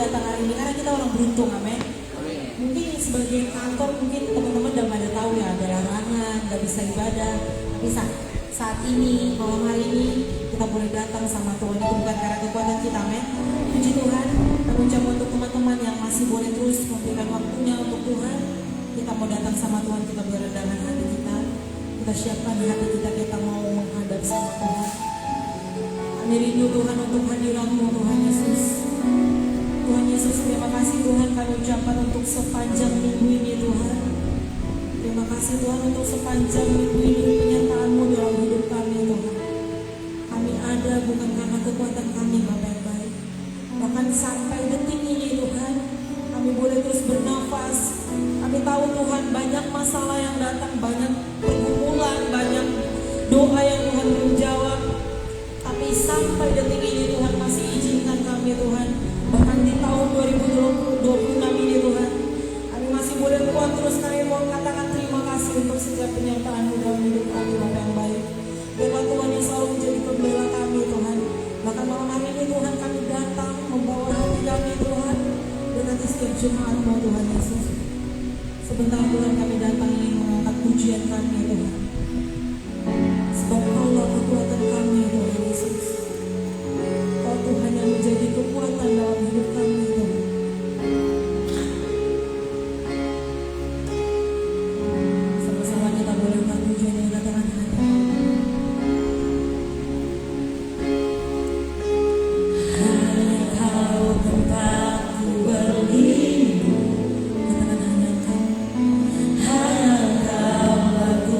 datang hari ini karena kita orang beruntung, amin. Mungkin sebagai kantor mungkin teman-teman udah pada tahu ya, ada larangan, nggak bisa ibadah. Tapi saat ini, malam hari ini kita boleh datang sama Tuhan, itu bukan karena kekuatan kita, amin. Puji Tuhan. Kami ucap untuk teman-teman yang masih boleh terus memberikan waktunya untuk Tuhan. Kita mau datang sama Tuhan, kita berendahkan hati kita siapkan hati kita mau menghadap sama Tuhan. Kami rindu Tuhan untuk hadirat-Mu, Tuhan Yesus. Tuhan Yesus, terima kasih Tuhan, kami ucapkan untuk sepanjang minggu ini Tuhan. Terima kasih Tuhan untuk sepanjang minggu ini penyertaan-Mu dalam hidup kami Tuhan. Kami ada bukan karena kekuatan kami Bapa yang baik. Bahkan sampai detik ini Tuhan, kami boleh terus bernafas. Kami tahu Tuhan banyak masalah yang datang, banyak pergumulan, banyak doa yang Tuhan belum jawab. Tapi sampai detik ini Tuhan masih izinkan kami Tuhan. Bahkan di tahun 2026 ini Tuhan, kami masih boleh kuat terus. Kami mau katakan terima kasih untuk setiap penyertaan-Mu dalam hidup kami Bapa yang baik. Biarlah Tuhan yang selalu menjadi pembela kami Tuhan. Bahkan malam hari ini Tuhan kami datang membawa hati kami Tuhan. Berkati setiap jemaat-Mu Tuhan Yesus. Sebentar Tuhan kami datang ingin mengangkat pujian kami Tuhan. Sebab Kau kekuatan kami Tuhan Yesus. Kau Tuhan yang menjadi kekuatan dalam hidup kami Tuhan. Sama-sama kita boleh angkat pujian yang katakan hanya Kau tempatku berlindung. Katakan hanya Kau laku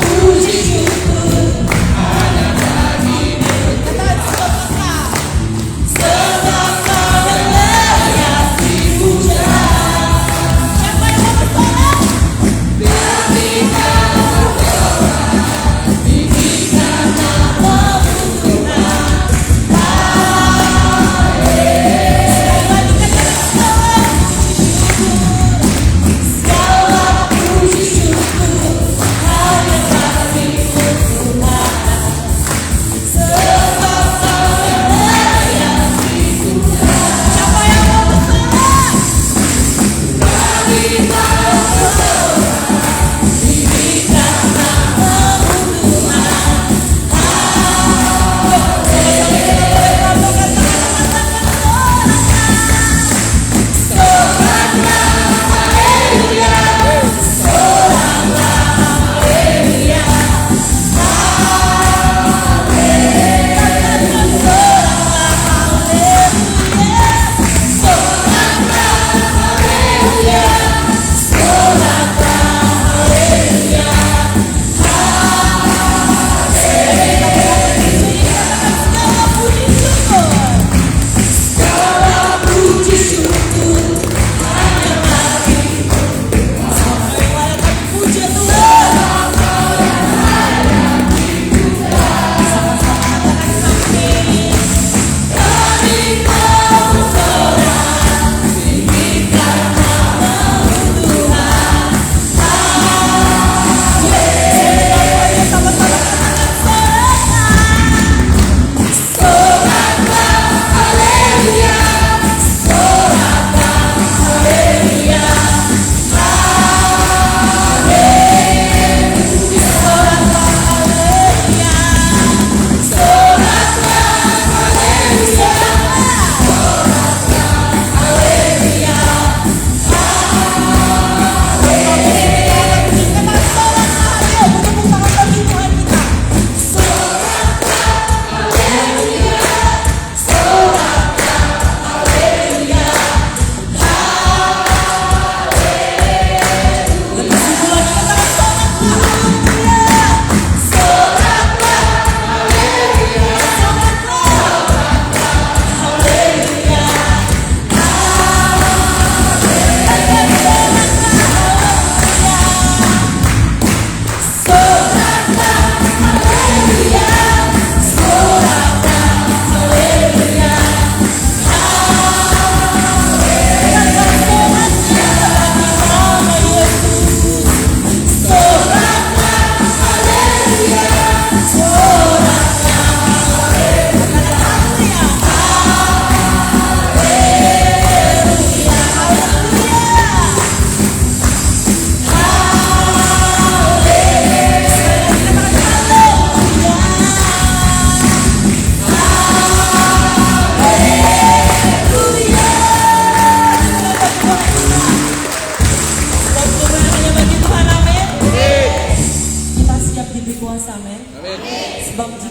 Puji syukur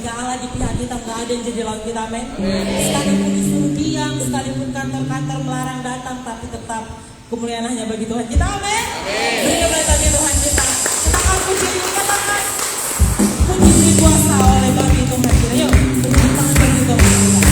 jika Allah di pihak kita nggak ada yang jadi lawan kita, amin. Sekalipun disuruh diam, sekalipun kantor-kantor melarang datang, tapi tetap kemuliaan hanya bagi Tuhan kita, amin. Beri kepada Tuhan kita. Katakan puji, katakan puji beri kuasa oleh bagi Tuhan kita. Yuk, beri tangan bagi Tuhan kita.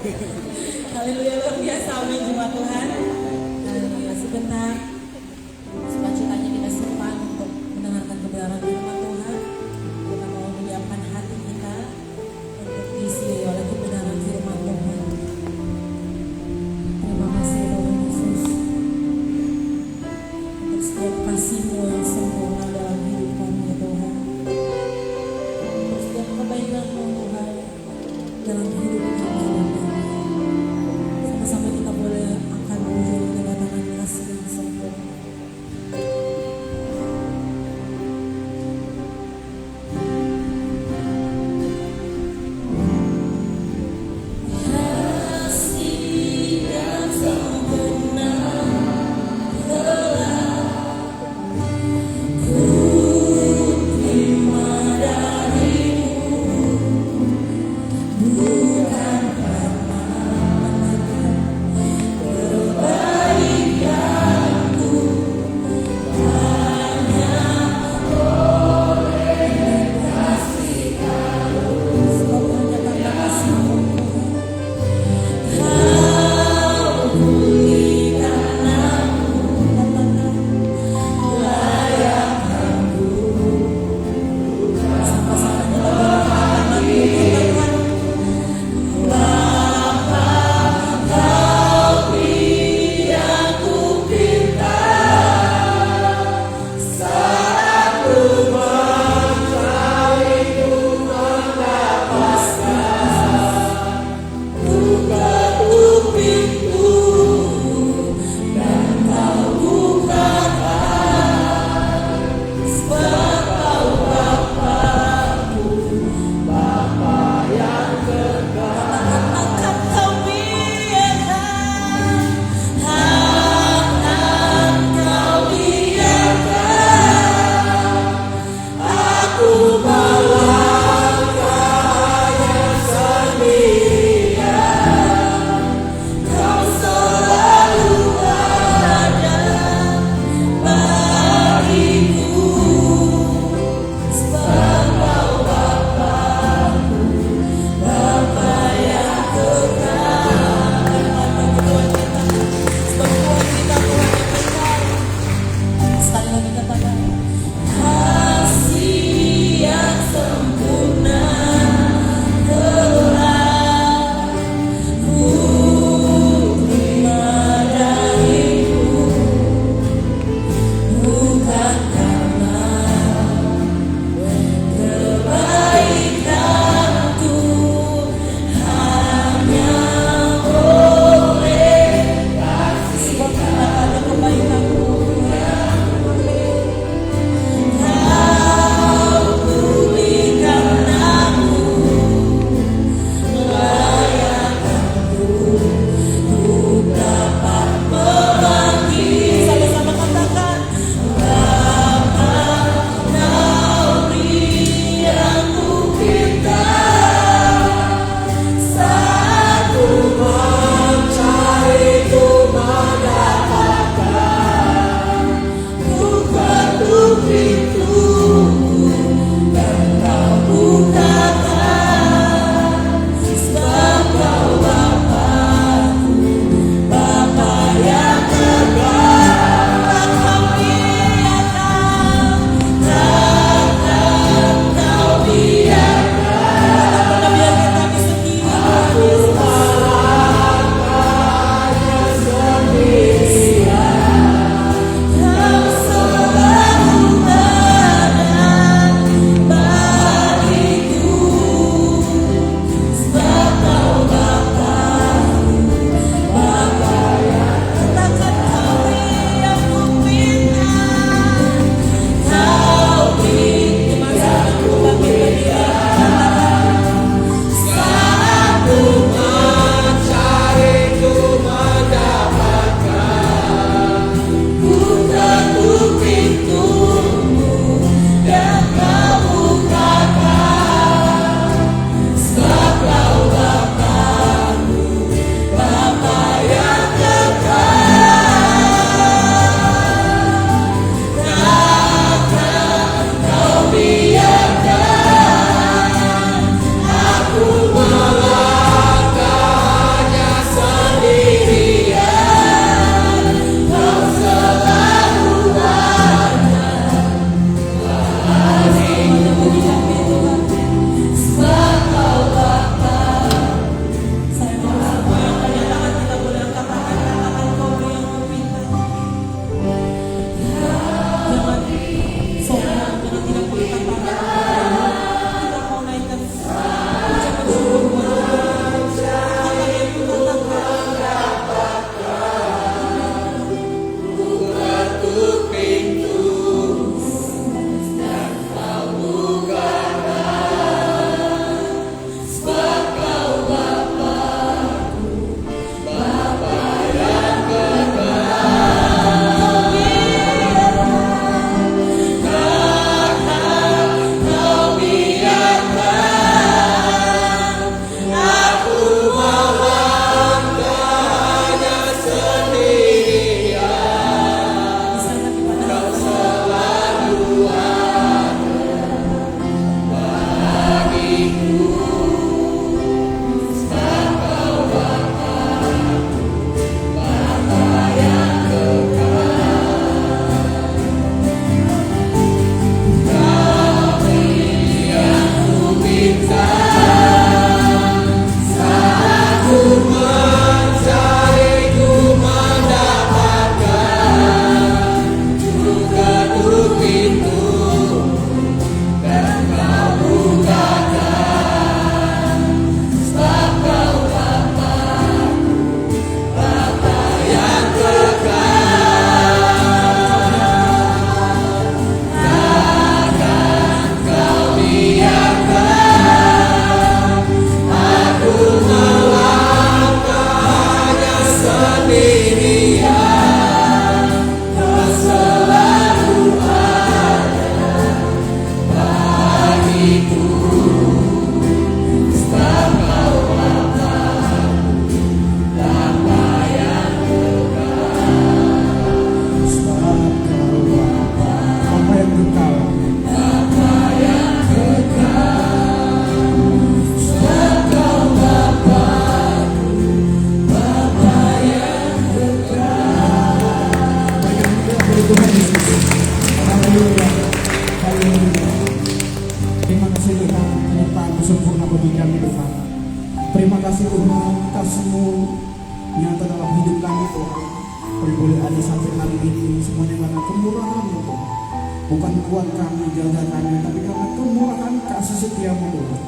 Haleluya, luar biasa, amin jemaat Tuhan. Haleluya, sebentar sukacitanya kita simpan untuk mendengarkan kebenaran firman Tuhan. Kita mau menyiapkan hati kita untuk diisi oleh kebenaran firman Tuhan. Terima kasih Tuhan Yesus untuk setiap kasih-Mu yang sempurna dalam hidup kami ya Tuhan. Untuk setiap kebaikan-Mu Tuhan dalam hidup kami. Sama-sama kita boleh akan menuju kedatangan kasih yang sempurna. Kasih yang sempurna telah Tuhan Yesus. Haleluya. Haleluya. Terima kasih Tuhan, penyertaan sempurna bagi kami Tuhan. Terima kasih Tuhan, kasih-Mu nyata dalam hidup kami Tuhan. Boleh ada sampai hari ini semuanya karena kemurahan-Mu Tuhan. Bukan kuat kami, jaga kami, tapi karena kemurahan kasih setia-Mu Tuhan.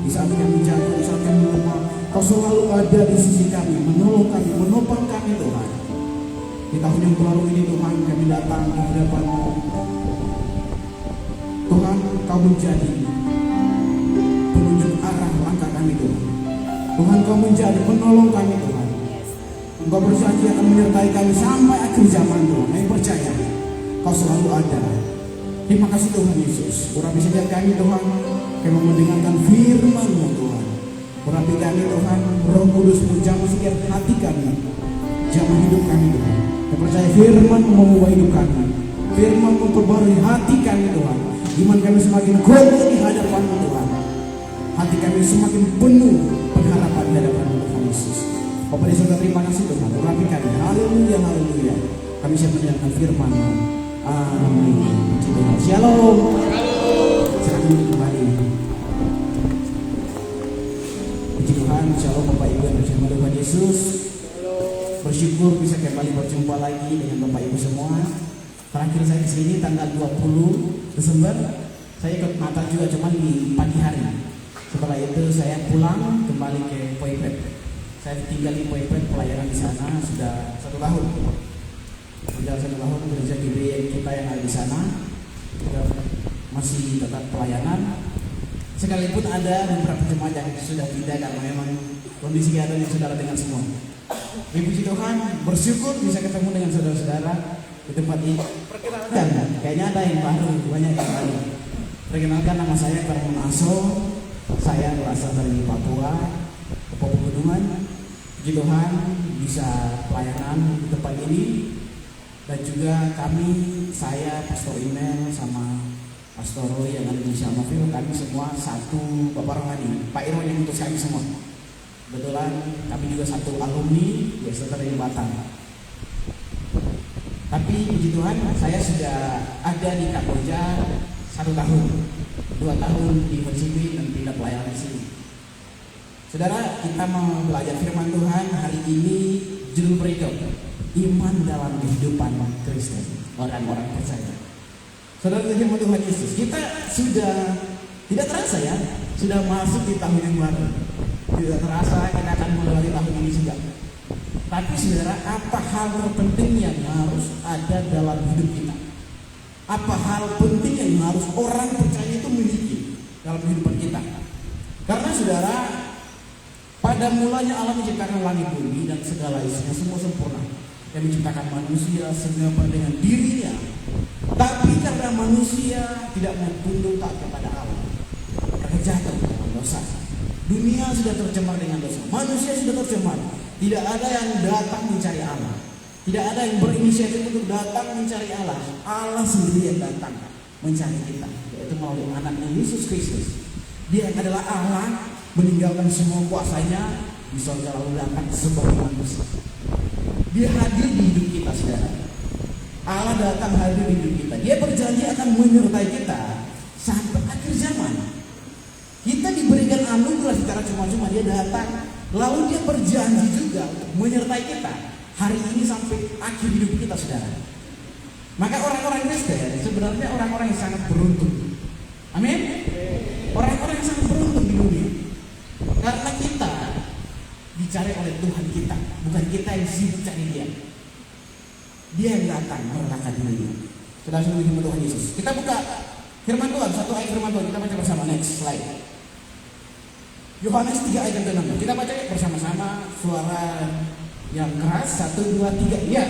Di saat kami jatuh, di saat kami lemah, Kau selalu ada di sisi kami, menolong kami, menopang kami Tuhan. Di tahun yang baru ini Tuhan, kami datang di hadapan-Mu. Tuhan, Kau menjadi penunjuk arah langkah kami Tuhan. Tuhan, Kau menjadi penolong kami Tuhan. Engkau berjanji akan menyertai kami sampai akhir zaman Tuhan. Kami percaya Kau selalu ada. Terima kasih Tuhan Yesus. Urapi setiap kami Tuhan, kami mendengarkan firman-Mu Tuhan. Urapi kami Tuhan, Roh Kudus menjamah setiap hati kami, jamah hidup kami Tuhan. Kami percaya firman-Mu mengubah hidup kami, firman-Mu memperbarui hati kami Tuhan. Iman kami semakin kuat di hadapan-Mu Tuhan. Hati kami semakin penuh pengharapan di hadapan-Mu Tuhan Yesus. Bapak dan Saudara, terima kasih Tuhan. Urapi kami. Haleluya, haleluya. Kami siap mendengarkan firman-Mu. Amin. Puji Tuhan. Shalom. Silakan duduk kembali. Puji Tuhan. Shalom Bapak Ibu yang bersama Tuhan Yesus. Bersyukur bisa kembali berjumpa lagi dengan Bapak Ibu semua. Terakhir saya di sini tanggal 20 Desember. Saya ikut Natal juga cuma di pagi hari. Setelah itu saya pulang kembali ke Poipet. Saya tinggal di Poipet, pelayanan di sana sudah 1 tahun. Sudah 1 tahun bekerja di BN kita yang ada di sana. Kita masih tetap pelayanan. Sekalipun ada beberapa jemaat yang sudah tidak karena memang kondisi keadaan yang saudara dengar semua. Puji Tuhan, bersyukur bisa ketemu dengan saudara-saudara di tempat ini. Perkenalkan, kayaknya ada yang baru, banyak yang baru. Perkenalkan, nama saya Karmon Aso. Saya berasal dari Papua, Pegunungan. Puji Tuhan bisa pelayanan di tempat ini. Dan juga saya Pastor Imel sama Pastor Roy yang ada di Syamafil, kami semua satu Bapak Rohani, Pak Irwan yang untuk kami semua. Kebetulan kami juga satu alumni biasa dari Batam. Tapi puji Tuhan, saya sudah ada di Kamboja 1 tahun, 2 tahun di Persibin dan pindah pelayanan di sini. Saudara, kita mau belajar firman Tuhan hari ini. Judul berikut, iman dalam kehidupan Kristen, orang-orang percaya. Saudara, firman Tuhan Yesus, kita sudah tidak terasa ya, sudah masuk di tahun yang baru. Tidak terasa kita akan melewati tahun ini juga. Tapi saudara, apa hal terpenting yang harus ada dalam hidup kita? Apa hal penting yang harus orang percaya itu miliki dalam kehidupan kita? Karena saudara, pada mulanya Allah menciptakan langit bumi dan segala isinya, semua sempurna. Dia menciptakan manusia semua dengan dirinya. Tapi karena manusia tidak mau tunduk taat kepada Allah, karena jatuh dalam dosa, dunia sudah tercemar dengan dosa. Manusia sudah tercemar. Tidak ada yang datang mencari Allah. Tidak ada yang berinisiatif untuk datang mencari Allah. Allah sendiri yang datang mencari kita, yaitu melalui anaknya Yesus Kristus. Dia adalah Allah, meninggalkan semua kuasanya di surga lalu datang sebagai manusia. Dia hadir di hidup kita, saudara. Allah datang hadir di hidup kita. Dia berjanji akan menyertai kita sampai akhir zaman. Kita diberikan anugerah secara cuma-cuma. Dia datang, lalu dia berjanji juga untuk menyertai kita hari ini sampai akhir hidup kita, saudara. Maka orang-orang Kristen sebenarnya orang-orang yang sangat beruntung. Amin. Orang-orang yang sangat beruntung di dunia. Karena kita dicari oleh Tuhan kita, bukan kita yang sibuk cari dia. Dia yang datang merelakan dirinya. Sudah sebelum firman Tuhan Yesus. Kita buka firman Tuhan, satu ayat firman Tuhan, kita baca bersama. Next slide. Yohanes 3 ayat yang ke-6. Kita baca bersama-sama, suara yang keras. 1, 2, 3. Ya.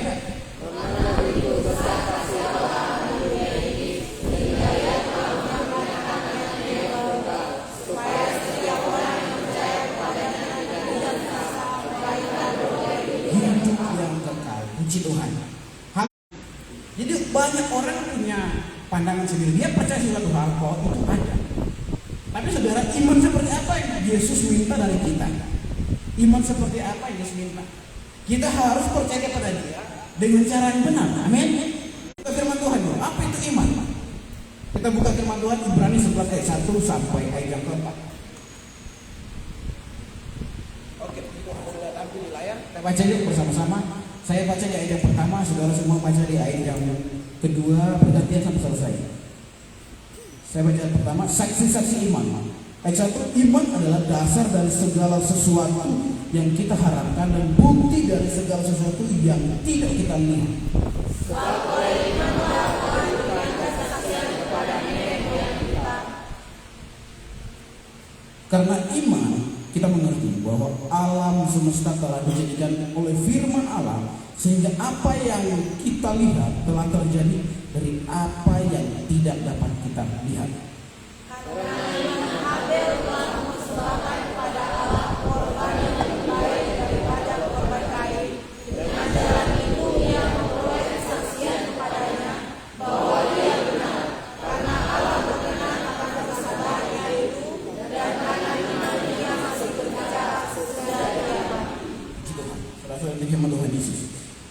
Puji Tuhan. Jadi banyak orang punya pandangan sendiri. Dia percaya suatu hal kok itu ada. Tapi saudara, iman seperti apa yang Yesus minta dari kita? Iman seperti apa yang Yesus minta? Kita harus percaya kepada Dia dengan cara yang benar. Amin. Kita buka firman Tuhan Ibrani 11 ayat 1 sampai ayat yang keempat. Oke, itu sudah tampil di layar. Kita baca yuk bersama-sama. Saya baca di ayat yang pertama, saudara semua baca di ayat yang kedua, pergantian sampai selesai. Saya baca yang pertama, saksi-saksi iman. Ayat 1, iman adalah dasar dari segala sesuatu yang kita harapkan dan bukti dari segala sesuatu yang tidak kita lihat. Karena iman kita mengerti bahwa alam semesta telah dijadikan oleh firman Allah, sehingga apa yang kita lihat telah terjadi dari apa yang tidak dapat kita lihat.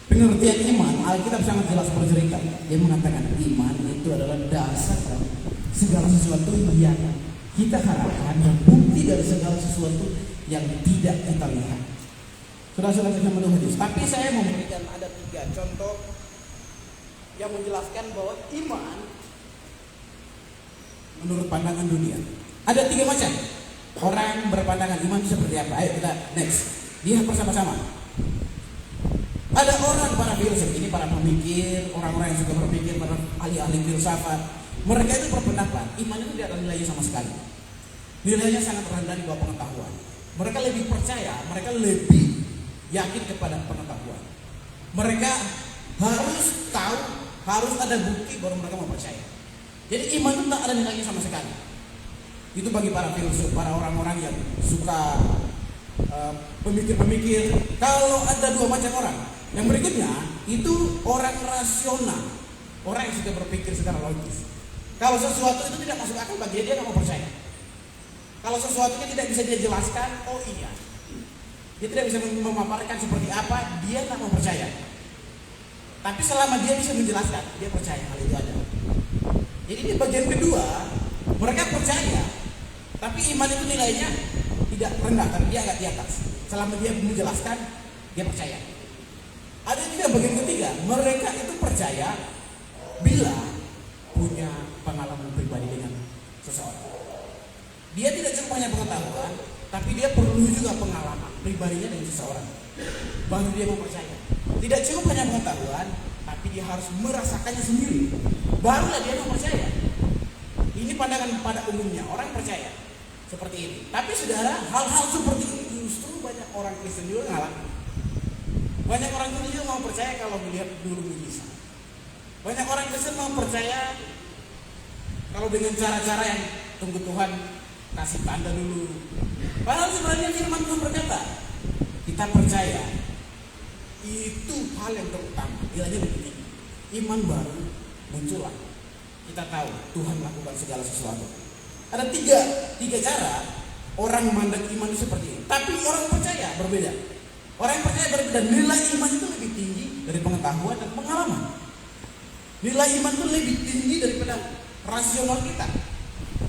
Pengertian iman, Alkitab sangat jelas bercerita. Dia mengatakan iman itu adalah dasar segala sesuatu yang kita harapkan dan bukti dari segala sesuatu yang tidak kita lihat. Saudara-saudara yang Tuhan Yesus. Tapi saya memberikan ada 3 contoh yang menjelaskan bahwa iman menurut pandangan dunia. Ada 3 macam orang berpandangan iman itu seperti apa. Ayo kita next. Lihat bersama-sama. Ada orang para filsuf, ini para pemikir, orang-orang yang suka berpikir, para ahli-ahli filsafat. Mereka itu berpendapat iman itu tidak ada nilainya sama sekali. Nilainya sangat rendah di bawah pengetahuan. Mereka lebih percaya, mereka lebih yakin kepada pengetahuan. Mereka harus tahu, harus ada bukti baru mereka mau percaya. Jadi iman itu tidak ada nilainya sama sekali. Itu bagi para filsuf, para orang-orang yang suka pemikir-pemikir. Kalau ada 2 macam orang. Yang berikutnya itu orang rasional, orang yang sudah berpikir secara logis. Kalau sesuatu itu tidak masuk akal bagi dia nggak mau percaya. Kalau sesuatunya tidak bisa dia jelaskan, oh iya, dia tidak bisa memaparkan seperti apa, dia nggak mau percaya. Tapi selama dia bisa menjelaskan, dia percaya hal itu ada. Jadi di bagian kedua, mereka percaya, tapi iman itu nilainya tidak rendah, tapi dia agak di atas. Selama dia menjelaskan, dia percaya. Ada juga bagian ketiga, mereka itu percaya bila punya pengalaman pribadi dengan seseorang. Dia tidak cuma punya pengetahuan, tapi dia perlu juga pengalaman pribadinya dengan seseorang. Baru dia mau percaya. Tidak cukup hanya pengetahuan, tapi dia harus merasakannya sendiri. Barulah dia mau percaya. Ini pandangan pada umumnya, orang percaya seperti ini. Tapi saudara, hal-hal seperti ini justru banyak orang Kristen juga mengalami. Banyak orang Kristen juga mau percaya kalau melihat dulu mujizat. Banyak orang Kristen mau percaya kalau dengan cara-cara yang tunggu Tuhan kasih tanda dulu. Padahal sebenarnya firman Tuhan berkata, kita percaya itu hal yang terutama. Nilainya lebih tinggi. Iman baru muncullah. Kita tahu Tuhan melakukan segala sesuatu. Ada tiga cara orang memandang iman itu seperti ini. Tapi orang percaya berbeda. Orang yang percaya berbeda. Nilai iman itu lebih tinggi dari pengetahuan dan pengalaman. Nilai iman itu lebih tinggi daripada rasional kita.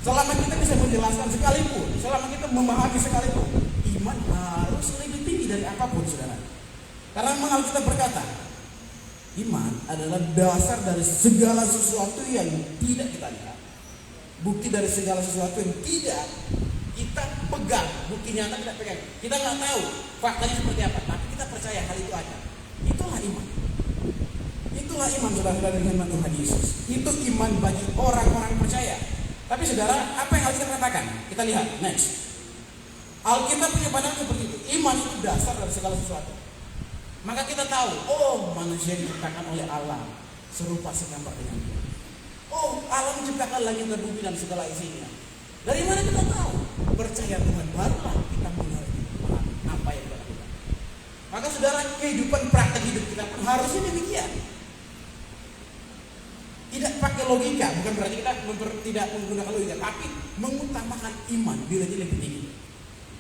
Selama kita bisa menjelaskan sekalipun, selama kita memahami sekalipun, iman harus lebih tinggi dari apapun, saudara. Karena memang Alkitab berkata, iman adalah dasar dari segala sesuatu yang tidak kita lihat. Bukti dari segala sesuatu yang tidak kita pegang, bukti nyata kita pegang. Kita nggak tahu faktanya seperti apa, tapi kita percaya hal itu ada. Itulah iman. Itulah iman, saudara-saudara, dengan Tuhan Yesus. Itu iman bagi orang-orang percaya. Tapi saudara, apa yang Alkitab katakan? Kita lihat next. Alkitab punya pandangan seperti itu. Iman itu dasar dari segala sesuatu. Maka kita tahu, oh manusia diciptakan oleh Allah serupa segambar dengan Dia. Oh, Allah menciptakan langit dan bumi dan segala isinya. Dari mana kita tahu? Percaya Tuhan, barulah kita mengerti apa yang kita lakukan. Maka saudara, kehidupan praktek hidup kita pun harusnya demikian. Tidak pakai logika, bukan berarti kita tidak menggunakan logika, tapi mengutamakan iman nilainya lebih tinggi.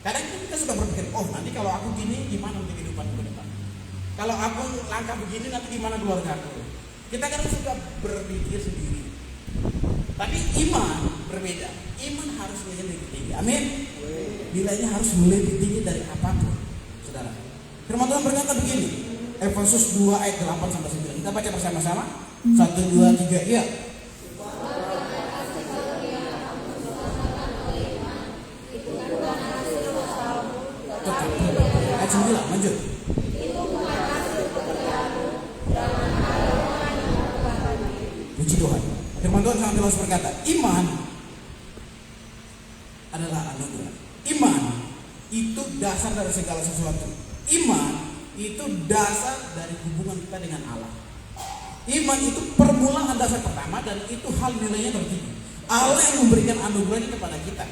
Kadang kita sudah berpikir, oh nanti kalau aku gini gimana untuk kehidupanku ke depan? Kalau aku langkah begini nanti gimana keluarga aku? Kita kadang suka berpikir sendiri. Tapi iman berbeda. Iman harus nilainya lebih tinggi. Amin. Nilainya harus lebih tinggi dari apapun, saudara. Firman Tuhan berkata begini, Efesus 2 ayat 8 sampai 9. Kita baca bersama-sama. 1, 2, 3, iya. Ayat 9, lanjut. Puji Tuhan. Firman Tuhan sangat jelas berkata, iman adalah anugerah. Iman itu dasar dari segala sesuatu. Iman itu dasar dari hubungan kita dengan Allah. Iman itu permulaan dasar pertama dan itu hal nilainya tertinggi. Allah yang memberikan anugerahnya kepada kita.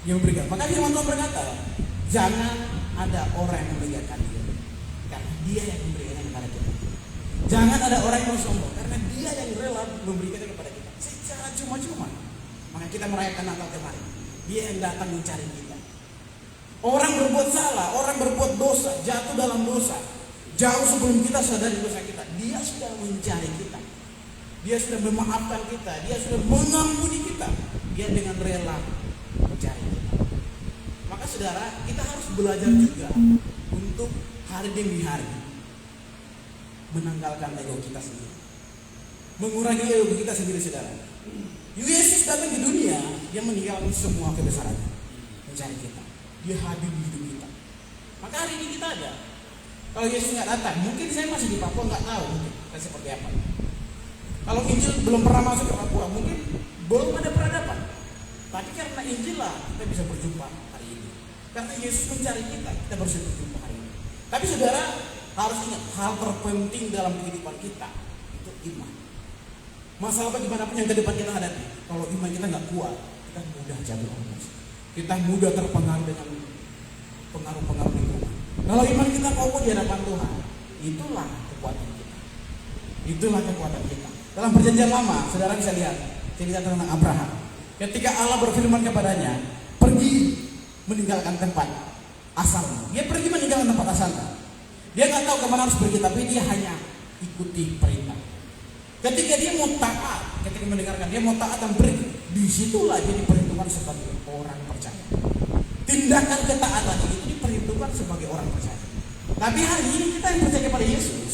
Yang memberikan. Maka firman Tuhan berkata, jangan ada orang yang memberikan dia, karena dia yang memberikannya kepada kita. Jangan ada orang yang sombong, karena dia yang rela memberikannya kepada kita secara cuma-cuma. Maka kita merayakan Natal kemarin. Dia yang datang mencari kita. Orang berbuat salah, orang berbuat dosa, jatuh dalam dosa. Jauh sebelum kita sadari dosa kita, dia sudah mencari kita. Dia sudah memaafkan kita, dia sudah mengampuni kita. Dia dengan rela mencari kita. Maka saudara, kita harus belajar juga untuk hari demi hari menanggalkan ego kita sendiri, mengurangi ego kita sendiri, saudara. Yesus datang ke dunia, dia meninggalkan semua kebesarannya, mencari kita. Dia hadir di hidup kita. Maka hari ini kita ada. Kalau Yesus nggak datang, mungkin saya masih di Papua, nggak tahu mungkin seperti apa. Kalau Injil belum pernah masuk ke Papua, mungkin belum ada peradaban. Tapi karena Injil lah kita bisa berjumpa hari ini. Karena Yesus mencari kita, kita bisa berjumpa hari ini. Tapi saudara harus ingat, hal terpenting dalam kehidupan kita itu iman. Masalah bagaimanapun yang ke depan kita hadapi, kalau iman kita nggak kuat, kita mudah jatuh amblas. Kita mudah terpengaruh dengan pengaruh-pengaruh lingkungan. Kalau iman kita kokoh di hadapan Tuhan, itulah kekuatan kita. Itulah kekuatan kita. Dalam perjanjian lama, saudara bisa lihat cerita tentang Abraham. Ketika Allah berfirman kepadanya, pergi meninggalkan tempat asalnya. Dia pergi meninggalkan tempat asalnya. Dia nggak tahu kemana harus pergi, tapi dia hanya ikuti perintah. Ketika dia mau taat, ketika mendengarkan, dia mau taat dan pergi. Disitulah dia diperhitungkan sebagai orang percaya. Tindakan ketaatan itu diperhitungkan sebagai orang percaya. Tapi hari ini kita yang percaya kepada Yesus,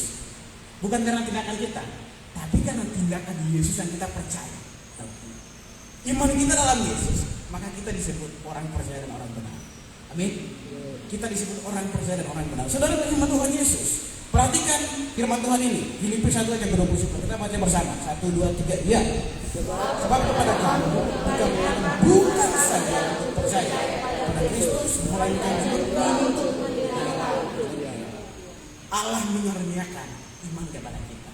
bukan karena tindakan kita, tapi karena tindakan Yesus yang kita percaya. Iman kita dalam Yesus, maka kita disebut orang percaya dan orang benar. Amin. Kita disebut orang percaya dan orang benar. Saudara firman Tuhan Yesus, perhatikan firman Tuhan ini. Filipi 1 ayat 29. Kita baca bersama. 1, 2, 3. Ya. Sebab kepada kamu bukan saja untuk percaya pada Kristus, melainkan juga untuk Allah mengaruniakan iman kepada kita.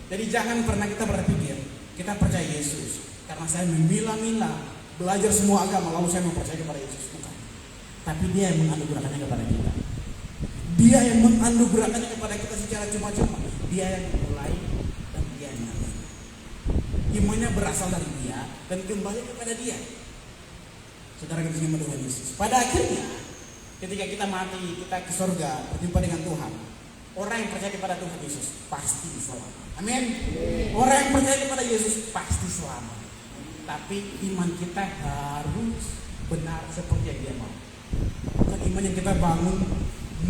Jadi jangan pernah kita berpikir kita percaya Yesus karena saya memilah-milah belajar semua agama lalu saya mempercaya kepada Yesus. Bukan. Tapi dia yang menganugerahkannya kepada kita. Dia yang menganugerahkannya kepada kita secara cuma-cuma. Dia yang memulai dan dia yang mengakhiri. Imannya berasal dari dia dan kembali kepada dia. Saudara kita ingin Tuhan Yesus. Pada akhirnya ketika kita mati, kita ke surga berjumpa dengan Tuhan. Orang yang percaya kepada Tuhan Yesus pasti selamat. Amin. Orang yang percaya kepada Yesus pasti selamat. Tapi iman kita harus benar seperti yang dia mau. Bukan iman yang kita bangun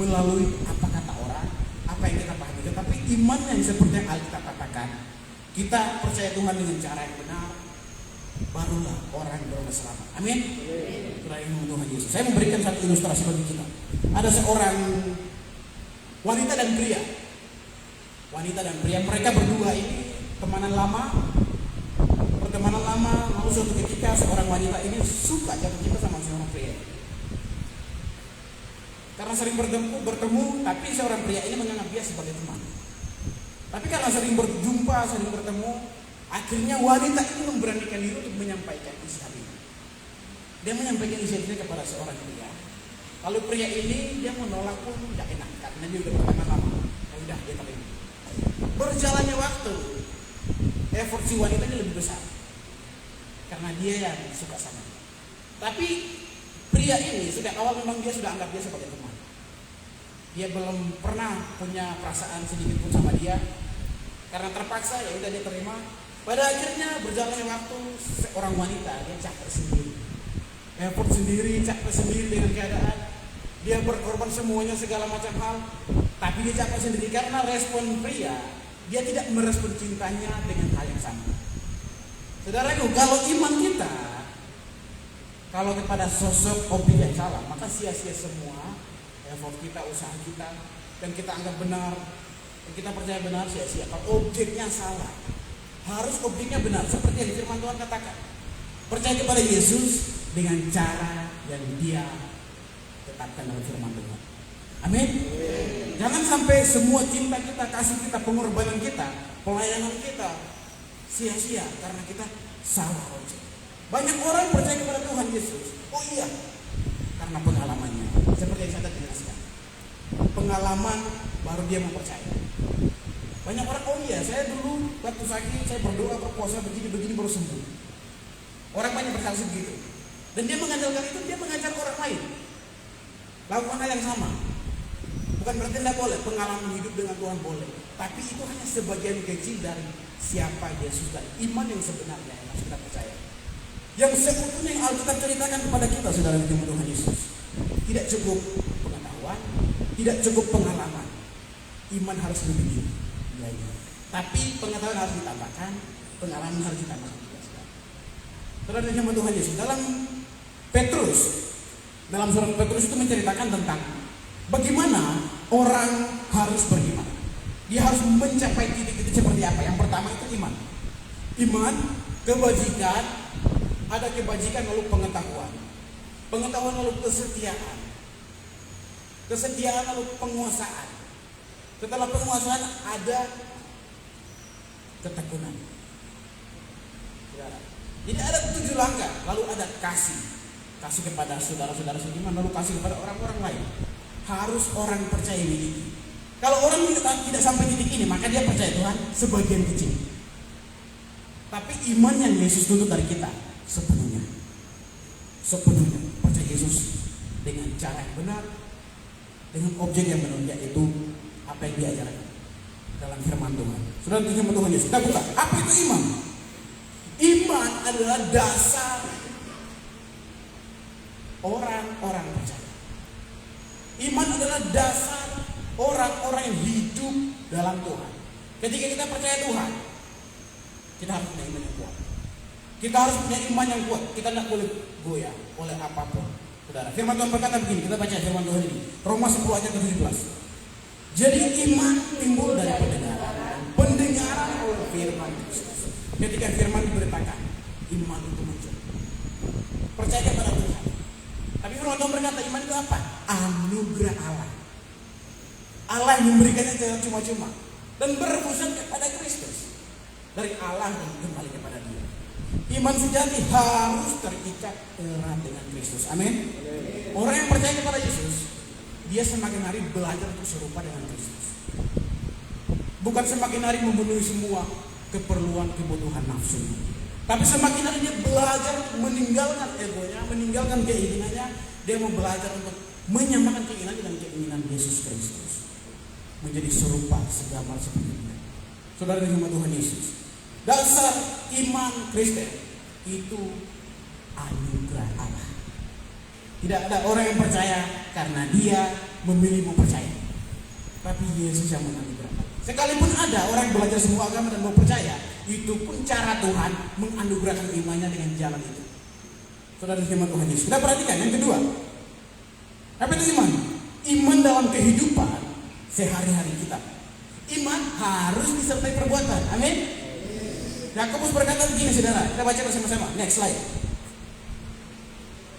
melalui apa kata orang, apa yang kita pahami, tapi iman yang seperti yang Alkitab katakan. Kita percaya Tuhan dengan cara yang benar, barulah orang yang beroleh selamat. Amin. Kiranya Tuhan Yesus. Saya memberikan satu ilustrasi bagi kita. Ada seorang wanita dan pria. Wanita dan pria, mereka berdua ini pertemanan lama, lalu suatu ketika seorang wanita ini suka jatuh cinta sama seorang pria. Karena sering bertemu, tapi seorang pria ini menganggap dia sebagai teman. Tapi karena sering berjumpa, sering bertemu, akhirnya wanita ini memberanikan diri untuk menyampaikan isi hatinya. Dia menyampaikan isi hatinya kepada seorang pria. Lalu pria ini dia menolak pun tidak enak karena dia sudah berteman lama. Ya udah dia terima. Berjalannya waktu, effort si wanita ini lebih besar karena dia yang suka sama dia. Tapi pria ini sejak awal memang dia sudah anggap dia sebagai teman. Dia belum pernah punya perasaan sedikit pun sama dia. Karena terpaksa ya udah dia terima. Pada akhirnya berjalannya waktu, seorang wanita dia capek sendiri, effort sendiri, capek sendiri dengan keadaan. Dia berkorban semuanya segala macam hal, tapi dia capek sendiri karena respon pria, dia tidak merespon cintanya dengan hal yang sama. Saudaraku, kalau iman kita, kalau kepada sosok objek yang salah, maka sia-sia semua effort kita, usaha kita, dan kita anggap benar, dan kita percaya benar, sia-sia. Kalau objeknya salah, harus objeknya benar, seperti yang firman Tuhan katakan. Percaya kepada Yesus dengan cara yang dia tetapkan dalam firman Tuhan. Amin. Jangan sampai semua cinta kita, kasih kita, pengorbanan kita, pelayanan kita sia-sia karena kita salah objek. Banyak orang percaya kepada Tuhan Yesus, oh iya, karena pengalamannya. Seperti yang saya tadi jelaskan, pengalaman baru dia mau percaya. Banyak orang, oh iya, saya dulu waktu sakit, saya berdoa, berpuasa, begini baru sembuh. Orang banyak bersaksi begitu. Dan dia mengandalkan itu, dia mengajar orang lain lakukan hal yang sama. Bukan berarti tidak boleh, pengalaman hidup dengan Tuhan boleh. Tapi itu hanya sebagian kecil dari siapa Yesus dan iman yang sebenarnya yang harus kita percaya. Yang seutuhnya yang Alkitab ceritakan kepada kita, saudara di Tuhan Yesus. Tidak cukup pengetahuan, tidak cukup pengalaman. Iman harus lebih tinggi. Tapi pengetahuan harus ditambahkan, pengalaman harus ditambahkan juga. Saudara di Tuhan Yesus, dalam surat Petrus itu menceritakan tentang bagaimana orang harus beriman. Dia harus mencapai titik-titik seperti apa? Yang pertama itu iman. Iman, kebajikan, ada kebajikan lalu pengetahuan. Pengetahuan lalu kesetiaan. Kesetiaan lalu penguasaan. Setelah penguasaan ada ketekunan. Jadi ada 7 langkah, lalu ada kasih. Kasih kepada saudara-saudara seiman, lalu kasih kepada orang-orang lain. Harus orang percaya ini. Kalau orang tidak sampai titik ini, maka dia percaya Tuhan sebagian kecil. Tapi iman yang Yesus tuntut dari kita sepenuhnya percaya Yesus dengan cara yang benar, dengan objek yang benar, yaitu apa yang diajarkan dalam firman Tuhan. Saudara di firman Tuhan Yesus, kita buka. Apa itu iman? Iman adalah dasar orang-orang percaya. Iman adalah dasar orang-orang yang hidup dalam Tuhan. Ketika kita percaya Tuhan, kita harus punya iman yang kuat. Kita harus punya iman yang kuat. Kita tidak boleh goyah oleh apapun. Saudara, firman Tuhan berkata begini, kita baca firman Tuhan ini, Roma 10 ayat 17. Jadi iman timbul dari pendengaran oleh firman Kristus. Ketika firman diberitakan, iman itu muncul. Percaya kepada Tuhan. Tapi firman Tuhan berkata, iman itu apa? Anugerah Allah. Allah yang memberikannya secara cuma-cuma dan berpusat kepada Kristus. Dari Allah dan kembali kepada Dia. Iman sejati harus terikat erat dengan Kristus. Amin. Orang yang percaya kepada Yesus, dia semakin hari belajar untuk serupa dengan Kristus. Bukan semakin hari memenuhi semua keperluan kebutuhan nafsu, tapi semakin hari dia belajar meninggalkan egonya, meninggalkan keinginannya. Dia mau belajar untuk menyamakan keinginan dengan keinginan Yesus Kristus, menjadi serupa segambar seperti Dia. Saudara di rumah Tuhan Yesus, dasar iman Kristen itu anugerah Allah. Tidak ada orang yang percaya karena dia memilih mau percaya, tapi Yesus yang menganugerahkan. Sekalipun ada orang yang belajar semua agama dan mau percaya, itu pun cara Tuhan menganugerahkan imannya dengan jalan itu. Saudara firman Tuhan Yesus. Kita perhatikan yang kedua. Apa itu iman? Iman dalam kehidupan sehari-hari kita. Iman harus disertai perbuatan. Amin. Yakobus berkata begini, saudara. Kita baca bersama-sama. Next slide.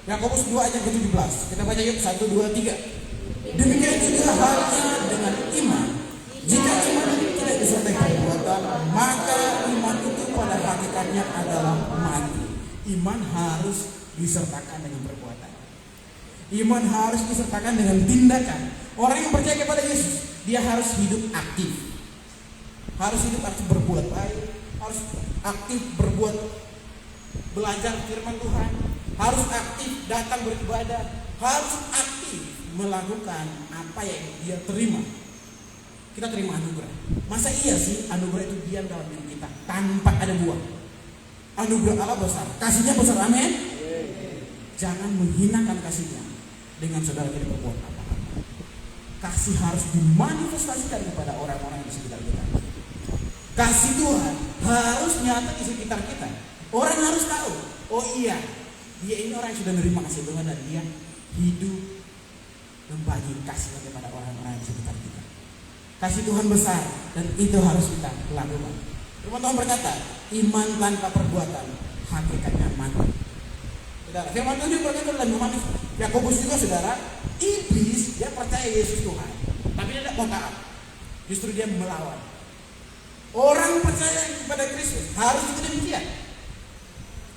Yakobus 2 ayat ke-17. Kita baca yuk 1, 2, 3. Demikian juga halnya dengan iman. Jika iman tidak disertai perbuatan, maka iman itu pada hakikatnya adalah mati. Iman harus disertakan dengan perbuatan. Iman harus disertakan dengan tindakan. Orang yang percaya kepada Yesus, dia harus hidup aktif. Harus hidup aktif berbuat baik, harus aktif berbuat belajar firman Tuhan, harus aktif datang beribadah, harus aktif melakukan apa yang dia terima. kita terima anugerah. Masa iya sih anugerah itu diam dalam diri kita tanpa ada buah? Anugerah Allah besar, kasihnya besar, amin. Jangan menghinakan kasihnya dengan saudara tidak berbuat apa-apa. Kasih harus dimanifestasikan kepada orang-orang di sekitar kita. Kasih Tuhan harus nyata di sekitar kita. Orang harus tahu, oh iya, dia ini orang yang sudah menerima kasih Tuhan dan dia hidup membagi kasihnya kepada orang-orang di sekitar kita. Kasih Tuhan besar dan itu harus kita lakukan. Firman Tuhan berkata, iman tanpa perbuatan hakikatnya mati. Saudara, firman Tuhan juga berkata dalam Yohanes, Yakobus juga saudara, iblis dia percaya Yesus Tuhan, tapi dia tidak mau taat. Justru dia melawan. Orang percaya kepada Kristus harus itu demikian.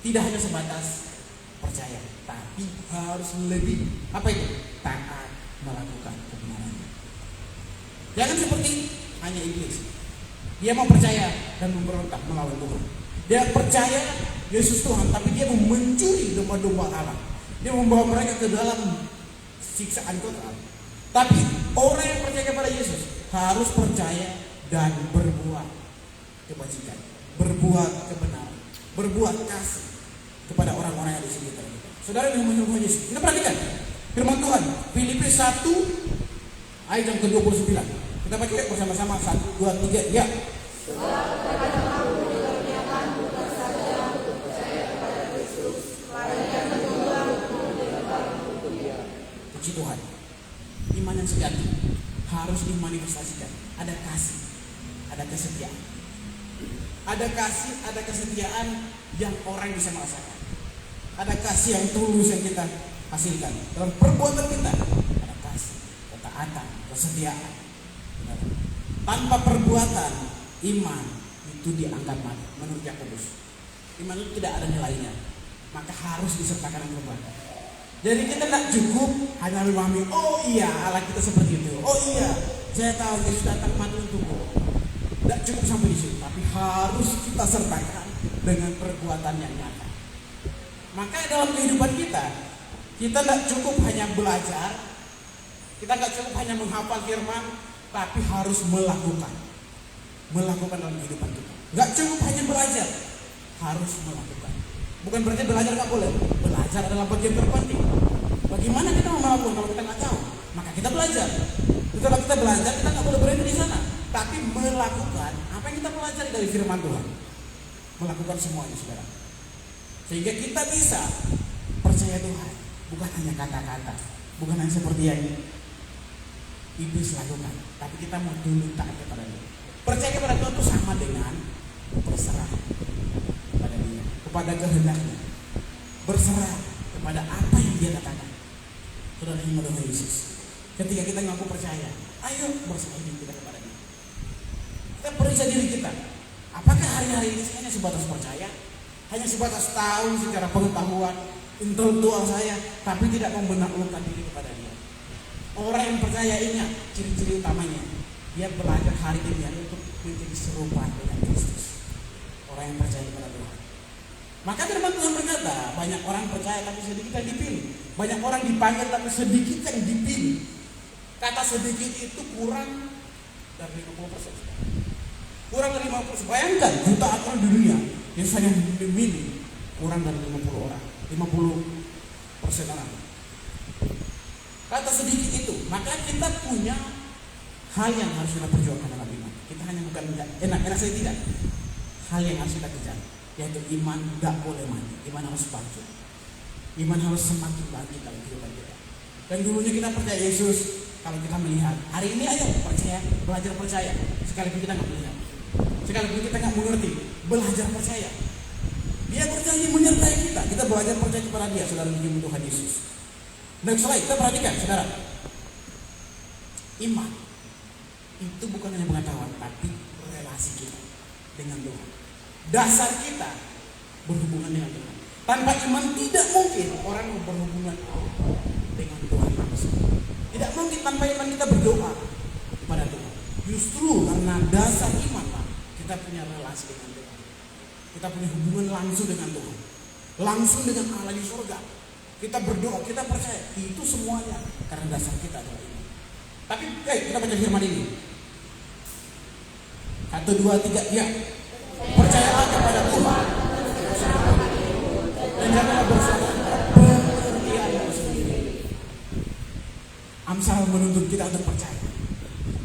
Tidak hanya sebatas percaya, tapi harus lebih apa itu? Taat melakukan kebenarannya. Jangan seperti hanya iblis. Dia mau percaya dan memberontak melawan Tuhan. Dia percaya Yesus Tuhan, tapi dia mau mencuri domba-domba Allah. Dia membawa mereka ke dalam siksaan total. Tapi orang yang percaya kepada Yesus harus percaya dan berbuat kebajikan, berbuat kebenaran, berbuat kasih kepada orang-orang yang di sekitar kita. Saudara yang menyembah Yesus, kita perhatikan firman Tuhan Filipi 1 ayat yang ke-29. Kita baca bersama-sama 1, 2, 3. Ya. Puji Tuhan. Iman yang sejati harus dimanifestasikan. Ada kasih, ada kesetiaan. Ada kasih, ada kesetiaan yang orang bisa merasakan. Ada kasih yang tulus yang kita hasilkan dalam perbuatan kita. Ada kasih, ketaatan, kesetiaan. Tanpa perbuatan, iman itu dianggap mati. Menurut Yakobus, iman itu tidak ada nilainya, maka harus disertakan dengan perbuatan. Jadi kita tidak cukup hanya memahami, oh iya Allah kita seperti itu, oh iya saya tahu Yesus datang mati untukku. Tidak cukup sampai di situ, tapi harus kita sertakan dengan perbuatan yang nyata. Maka dalam kehidupan kita tidak cukup hanya belajar, kita tidak cukup hanya menghafal firman, tapi harus melakukan dalam kehidupan kita. Gak cukup hanya belajar, harus melakukan. Bukan berarti belajar gak boleh. Belajar adalah bagian terpenting. Bagaimana kita mau melakukan kalau kita nggak tahu? Maka kita belajar. Setelah kita belajar, kita nggak boleh berhenti di sana, tapi melakukan apa yang kita pelajari dari firman Tuhan. Melakukan semuanya, saudara. Sehingga kita bisa percaya Tuhan, bukan hanya kata-kata, bukan hanya seperti yang iblis lakukan, tapi kita mau dulu taat kepada Dia. Percaya kepada Tuhan itu sama dengan berserah kepada Dia, kepada kehendaknya, berserah kepada apa yang Dia katakan. Saudara yang menolong Yesus, ketika kita ngaku percaya, ayo berserah diri kita kepada Dia. Kita periksa diri kita, apakah hari-hari ini hanya sebatas percaya, hanya sebatas tahu secara pengetahuan intelektual saya, tapi tidak menaklukkan diri kepada Dia. Orang yang percaya ingat ciri-ciri utamanya, dia belajar hari demi hari untuk menjadi serupa dengan Kristus. Orang yang percaya kepada Tuhan. Maka firman Tuhan berkata, banyak orang percaya tapi sedikit yang dipilih. Banyak orang dipanggil tapi sedikit yang dipilih. Kata sedikit itu kurang dari 50%. Kurang dari 50%. Bayangkan jutaan orang di dunia yang saya memilih kurang dari 50 orang, 50% orang. Kata sedikit itu, maka kita punya hal yang harus kita perjuangkan dalam iman. Kita hanya bukan enak saya tidak. Hal yang harus kita kejar, yaitu iman tidak boleh mati. Iman harus bangkit. Iman harus semakin bangkit dalam kehidupan kita. Dan dulunya kita percaya Yesus. Kalau kita melihat hari ini, ayo percaya, belajar percaya. Sekalipun kita nggak melihat, sekalipun kita nggak mengerti, belajar percaya. Dia berjanji menyertai kita. Kita belajar percaya kepada Dia, saudara yang Tuhan Yesus. Dan setelah kita perhatikan, saudara, iman itu bukan hanya pengetahuan, tapi relasi kita dengan Tuhan. Dasar kita berhubungan dengan Tuhan. Tanpa iman tidak mungkin orang berhubungan dengan Tuhan langsung. Tidak mungkin tanpa iman kita berdoa kepada Tuhan. Justru karena dasar iman lah, kita punya relasi dengan Tuhan. Kita punya hubungan langsung dengan Tuhan, langsung dengan Allah di surga. Kita berdoa, kita percaya, itu semuanya karena dasar kita adalah iman. Tapi kita baca firman ini. 1, 2, 3, ya. Percayalah kepada Tuhan dan janganlah bersandar pengertianmu sendiri. Amsal menuntut kita untuk percaya.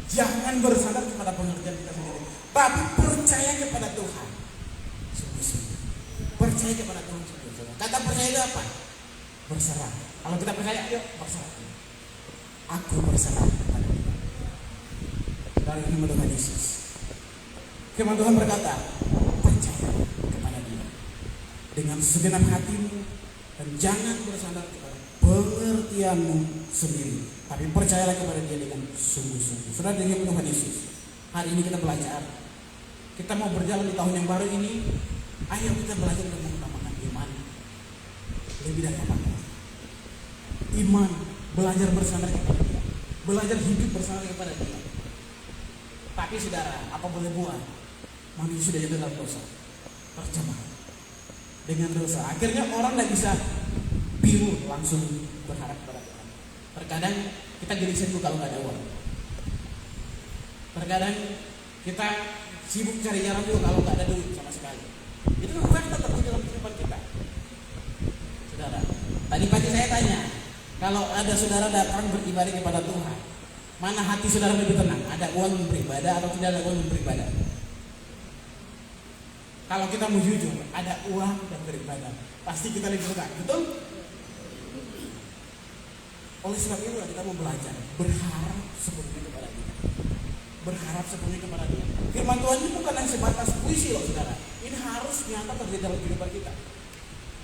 Jangan bersandar kepada pengertian kita sendiri, tapi percaya kepada Tuhan. Sungguh-sungguh. Percaya kepada Tuhan sungguh-sungguh. Kata percaya itu apa? Berserah. Kalau kita percaya, yuk berserah. Aku berserah kepada Tuhan. Dari firman Tuhan Yesus. Firman Tuhan berkata, percaya kepada Dia dengan segenap hatimu dan jangan bersandar kepada pengertianmu sendiri, tapi percayalah kepada Dia dengan sungguh-sungguh. Saudara, dengan Tuhan Yesus, hari ini kita belajar. Kita mau berjalan di tahun yang baru ini. Ayo kita belajar untuk mengutamakan iman lebih dari apa-apa. Iman, belajar bersandar kepada Dia, belajar hidup bersandar kepada Dia. Tapi saudara, apa boleh buat? Manusia sudah jatuh dalam dosa, terjebak dengan dosa. Akhirnya orang tidak bisa biru langsung berharap kepada Tuhan. Terkadang kita gelisah juga kalau nggak ada uang. Terkadang kita sibuk cari jalan juga kalau nggak ada duit sama sekali. Itu fakta terjadi dalam kehidupan kita. Saudara, tadi pagi saya tanya, kalau ada saudara datang beribadah kepada Tuhan, mana hati saudara lebih tenang? Ada uang beribadah atau tidak ada uang beribadah? Kalau kita mau jujur, ada uang dan beribadah, pasti kita lebih tenang, betul? Oleh sebab itu kita mau belajar berharap sepenuhnya kepada Dia. Berharap sepenuhnya kepada Dia. Firman Tuhan ini bukan hanya sebatas puisi loh saudara. Ini harus nyata terjadi dalam kehidupan kita.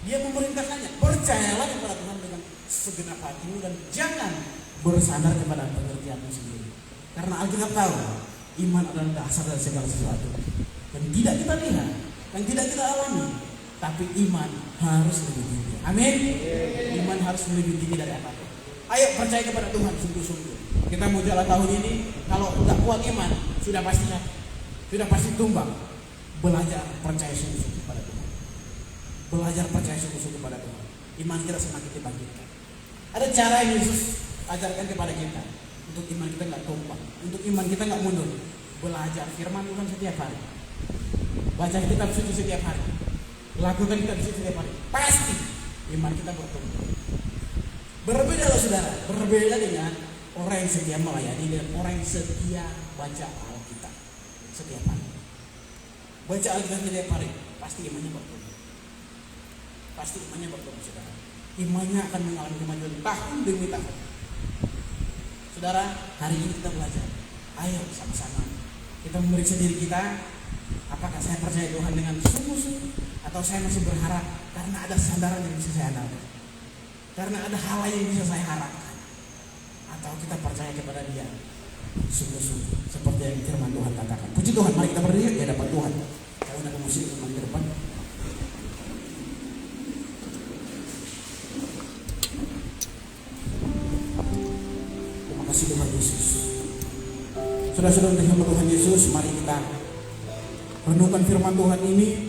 Dia memerintahkannya, percayalah kepada Tuhan dengan segenap hatimu dan jangan bersandar kepada pengertianmu sendiri. Karena Alkitab tahu iman adalah dasar dari segala sesuatu. Dan tidak kita lihat, dan tidak kita alami, tapi iman harus lebih tinggi. Amin. Iman harus lebih tinggi dari apapun. Ayo percaya kepada Tuhan sungguh-sungguh. Kita mau jalan tahun ini, kalau tidak kuat iman, sudah pasti tumbang. Belajar percaya sungguh-sungguh kepada Tuhan. Belajar percaya sungguh-sungguh kepada Tuhan. Iman kita semakin dibangkitkan. Ada cara yang Yesus ajarkan kepada kita untuk iman kita nggak tumbang, untuk iman kita nggak mundur. Belajar firman Tuhan setiap hari. Baca kitab suci setiap hari. Lakukan kitab suci setiap hari. Pasti iman kita bertumbuh. Berbeda loh saudara, berbeda dengan orang yang setia melayani dan orang yang setia baca Alkitab setiap hari. Baca Alkitab setiap hari, pasti imannya bertumbuh. Pasti imannya bertumbuh saudara. Imannya akan mengalami kemajuan tahun demi tahun. Saudara, hari ini kita belajar. Ayo sama-sama kita memeriksa diri kita. Apakah saya percaya Tuhan dengan sungguh-sungguh, atau saya masih berharap karena ada sandaran yang bisa saya andalkan, karena ada hal lain yang bisa saya harapkan, atau kita percaya kepada Dia sungguh-sungguh seperti yang firman Tuhan katakan. Puji Tuhan, mari kita berdiri di hadapan Tuhan. Kalau ada musik ke depan. Terima kasih Tuhan Yesus. Saudara-saudara dengan Tuhan Yesus, mari kita renungkan firman Tuhan ini.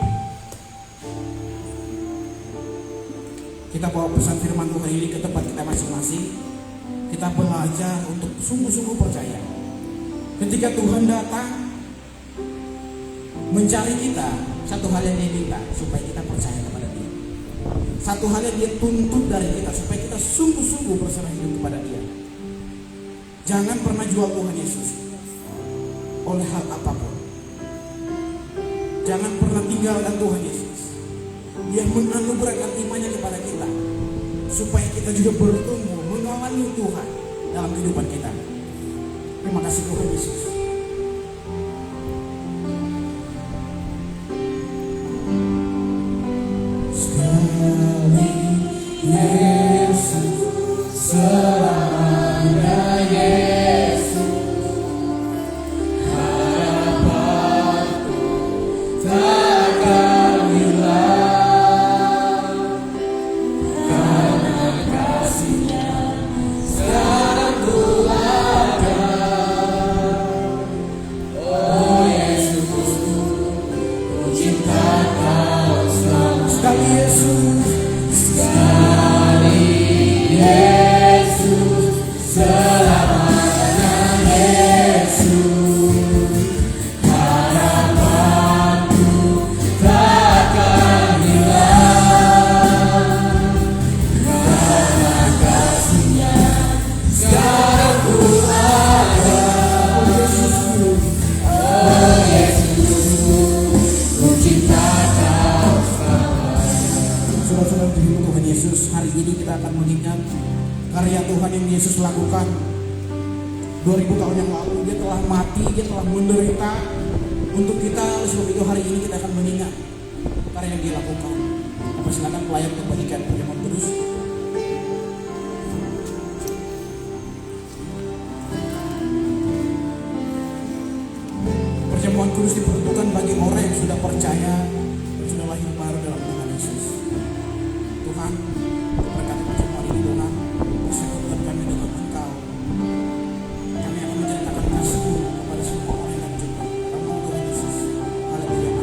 Kita bawa pesan firman Tuhan ini ke tempat kita masing-masing. Kita belajar untuk sungguh-sungguh percaya. Ketika Tuhan datang mencari kita, satu hal yang Dia minta supaya kita percaya kepada Dia. Satu hal yang Dia tuntut dari kita supaya kita sungguh-sungguh berserah hidup kepada Dia. Jangan pernah jual Tuhan Yesus oleh hal apapun. Jangan pernah tinggalkan Tuhan Yesus. Dia menganugerahkan imannya kepada kita supaya kita juga bertumbuh mengalami Tuhan dalam kehidupan kita. Terima kasih Tuhan Yesus. Sekali Yesus, selamanya Yesus, harapanku takkan hilang, karena kasih-Nya sekarang ku ada. Oh Yesus, ku cinta Kau selalu. Sekali Yesus, sekali Yesus, selamanya Yesus, harapanku saudara-saudara di Tuhan Yesus, hari ini kita akan mengingat karya Tuhan yang Yesus lakukan 2000 tahun yang lalu. Dia telah mati, dia telah menderita untuk kita. Oleh sebab itu hari ini kita akan mengingat karya yang dia lakukan. Silakan pelayan untuk bagikan perjamuan kudus. Perjamuan kudus diperuntukkan bagi orang yang sudah percaya dan sudah lahir baru dalam Tuhan Yesus. Tuhan, berkati perjamuan ini Tuhan, persekutuan kami dengan Engkau. Kami akan menceritakan kasih-Mu kepada semua orang yang kami jumpa. Dalam nama Tuhan Yesus. Haleluya.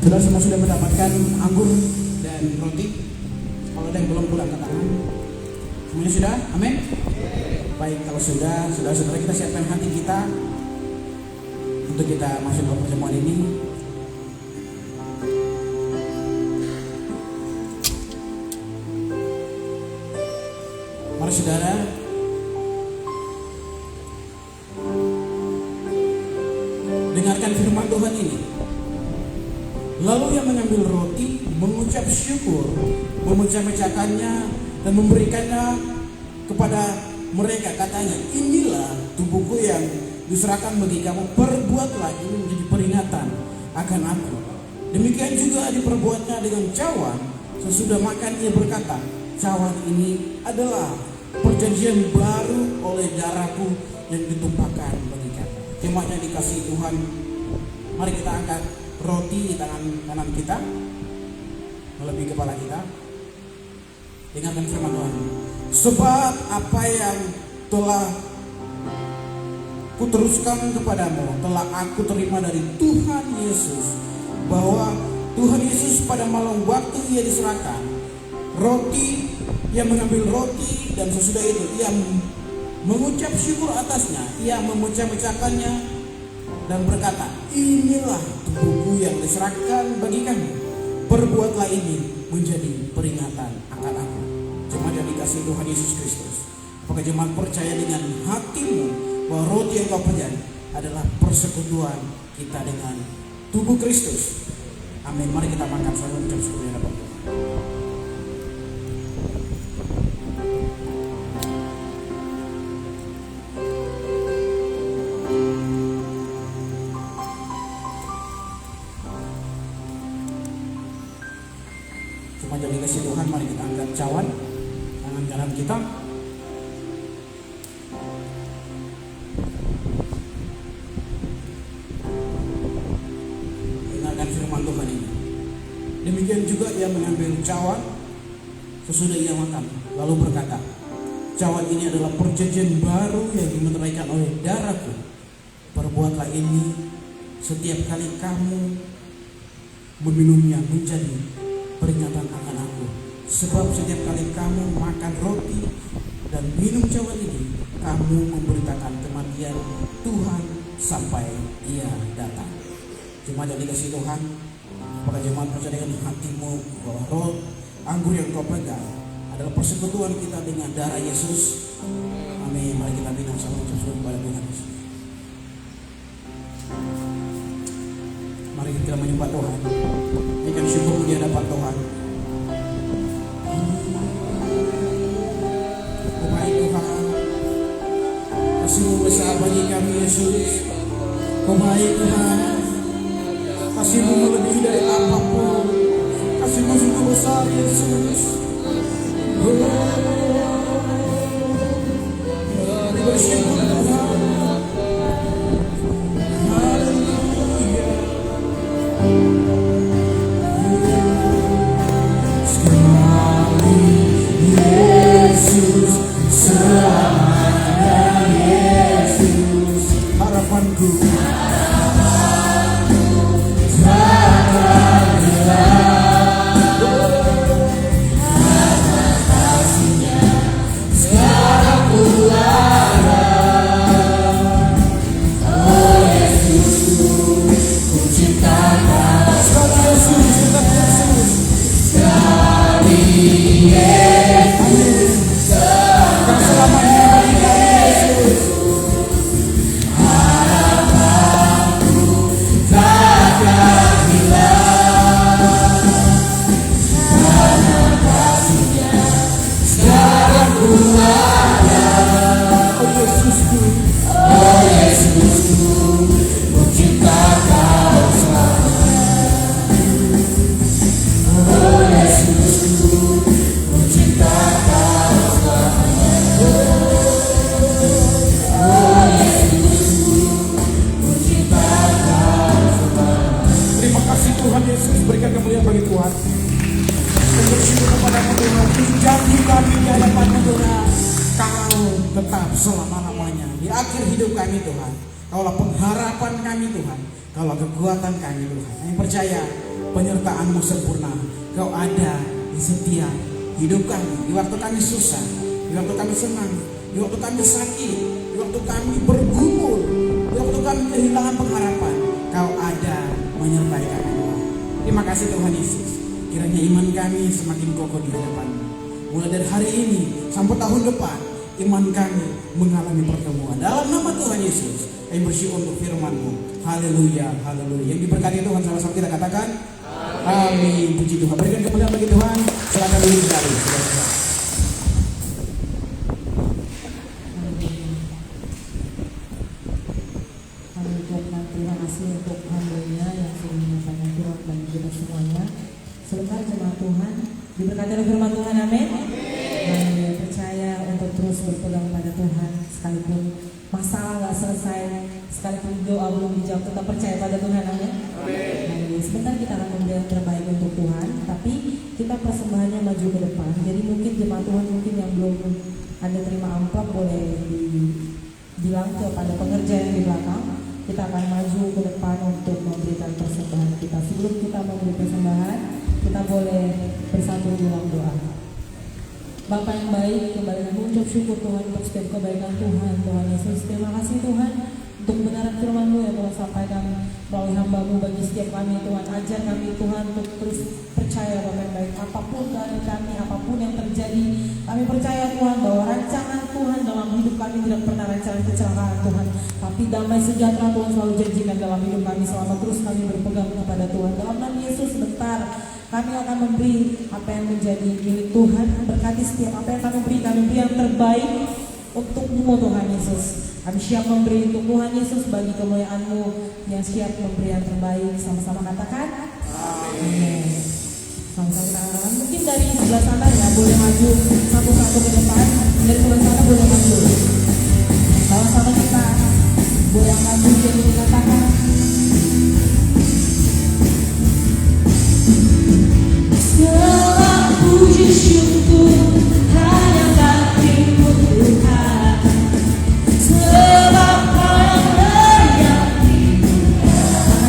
Saudara semua sudah mendapatkan anggur dan roti. Kalau ada yang belum pulang ke tangan. Semuanya sudah? Amin. Baik, kalau sudah, saudara-saudara kita siapkan hati kita untuk kita masuk ke pertemuan ini. Mari saudara, dengarkan firman Tuhan ini. Lalu ia mengambil roti, mengucap syukur, memecah-mecahkannya dan memberikannya kepada mereka. Katanya, inilah tubuhku yang diserahkan bagi kamu, perbuatlah ini menjadi peringatan akan aku. Demikian juga diperbuatnya dengan cawan. Sesudah makan ia berkata, cawan ini adalah perjanjian baru oleh darahku yang ditumpahkan bagi kamu. Jemaat yang dikasihi Tuhan, mari kita angkat roti di tangan kanan kita, melebihi kepala kita. Dengarkan firman Tuhan. Sebab apa yang telah kuteruskan kepadamu telah aku terima dari Tuhan Yesus, bahwa Tuhan Yesus pada malam waktu ia diserahkan roti, ia mengambil roti dan sesudah itu ia mengucap syukur atasnya, ia memecah-mecahkannya dan berkata, inilah tubuhku yang diserahkan bagi kamu, perbuatlah ini menjadi peringatan akan aku. Jemaat yang dikasihi Tuhan Yesus Kristus, apakah jemaat percaya dengan hatimu bahwa roti yang kau pegang adalah persekutuan kita dengan tubuh Kristus? Amin. Mari kita makan sambil mengucap syukur kepada Bapa. Jemaat yang dikasihi Tuhan, mari kita angkat cawan tangan kanan kita. Dengarkan firman Tuhan ini. Demikian juga ia mengambil cawan sesudah ia makan, lalu berkata, cawan ini adalah perjanjian baru yang dimeteraikan oleh darahku. Perbuatlah ini setiap kali kamu meminumnya menjadi peringatan akan aku. Sebab setiap kali kamu makan roti dan minum cawan ini, kamu memberitakan kematian Tuhan sampai Ia datang. Jemaat yang dikasihi Tuhan, apakah jemaat percaya dengan hatimu bahwa roh anggur yang kau pegang adalah persekutuan kita dengan darah Yesus? Amin. Mari kita bina sama ucap kepada Tuhan Yesus. Mari kita menyembah Tuhan, berikan syukur di hadapan Tuhan. Oh baik Tuhan, kasih-Mu besar bagi kami Yesus. Oh baik Tuhan, kasih-Mu melebihi dari apapun. Kasih-Mu sungguh besar Yesus. Mari bersyukur Tuhan. Yesus, selamanya Yesus, harapanku takkan hilang, karena kasih-Nya sekarang ku ada. Oh Yesusku, ku cinta Kau. Sekali Yesus, cinta Yesus. Sekali Yesus, selamanya bagi kami Yesus. Harapanku takkan hilang, karena kasih-Nya sekarang ku ada. Oh Yesusku, oh Yesusku, ku cinta Kau selamanya. Oh Yesusku, ku cinta Kau selamanya. Oh Yesusku, ku cinta Kau selamanya. Terima kasih Tuhan Yesus, berikan kemuliaan bagi Tuhan. Dan bersyukur kepada-Mu Tuhan, janji kami di hadapan-Mu Tuhan, Kau tetap selama-lamanya di akhir hidup kami Tuhan. Kaulah pengharapan kami Tuhan, Kaulah kekuatan kami Tuhan. Kami percaya penyertaan-Mu sempurna. Kau ada di setiap hidup kami, di waktu kami susah, di waktu kami senang, di waktu kami sakit, di waktu kami bergumul, di waktu kami kehilangan pengharapan. Kau ada menyertai kami Tuhan. Terima kasih Tuhan Yesus. Kiranya iman kami semakin kokoh di hadapan-Mu. Mulai dari hari ini sampai tahun depan, iman kami mengalami pertemuan. Dalam nama Tuhan Yesus, kami bersyukur untuk firman-Mu. Haleluya, haleluya. Yang diberkati Tuhan, sama-sama kita katakan amin. Puji Tuhan. Berikan kemuliaan bagi Tuhan. Silakan dulu sekali. Kami ucapkan terima kasih untuk hamba-Nya yang sudah menyampaikan firman bagi kita semuanya. Sebentar jemaat Tuhan, diberkati oleh firman Tuhan, amin. Kami percaya untuk terus berpegang pada Tuhan, sekalipun masalah gak selesai, sekalipun doa belum dijawab, tetap percaya pada Tuhan, amin. Sebentar kita akan memberi yang terbaik untuk Tuhan, tapi kita persembahannya maju ke depan. Jadi mungkin jemaat Tuhan mungkin yang belum ada terima amplop boleh bilang kepada pengerja yang di belakang. Kita akan maju ke depan untuk memberikan persembahan kita. Sebelum kita memberi persembahan, kita boleh bersatu dalam doa. Bapa yang baik, kembali kami ucap syukur Tuhan untuk setiap kebaikan Tuhan. Tuhan Yesus, terima kasih Tuhan untuk kebenaran firman-Mu yang Tuhan sampaikan melalui hamba-Mu bagi setiap kami. Tuhan, ajar kami Tuhan untuk terus percaya Bapa yang baik, apapun keadaan kami, apapun yang terjadi, kami percaya Tuhan bahwa rancangan Tuhan dalam hidup kami tidak pernah rancangan kecelakaan Tuhan, tapi damai sejahtera Tuhan selalu janjikan dalam hidup kami selama terus kami berpegang kepada Tuhan. Dalam nama Yesus, sebentar kami akan memberi apa yang menjadi milik Tuhan. Berkati setiap apa yang kami beri, kami beri yang terbaik untuk-Mu Tuhan Yesus. Kami siap memberi untuk Tuhan Yesus bagi kemuliaan-Mu, yang siap memberi yang terbaik. Sama-sama katakan amin. Sama-sama kita katakan. Mungkin dari sebelah sana ya boleh maju satu-satu ke depan. Dari sebelah sana boleh maju. Sama-sama kita boleh maju jadi dikatakan. Segala puji syukur hanya bagi-Mu Tuhan, sebab Kau yang layak dimuliakan.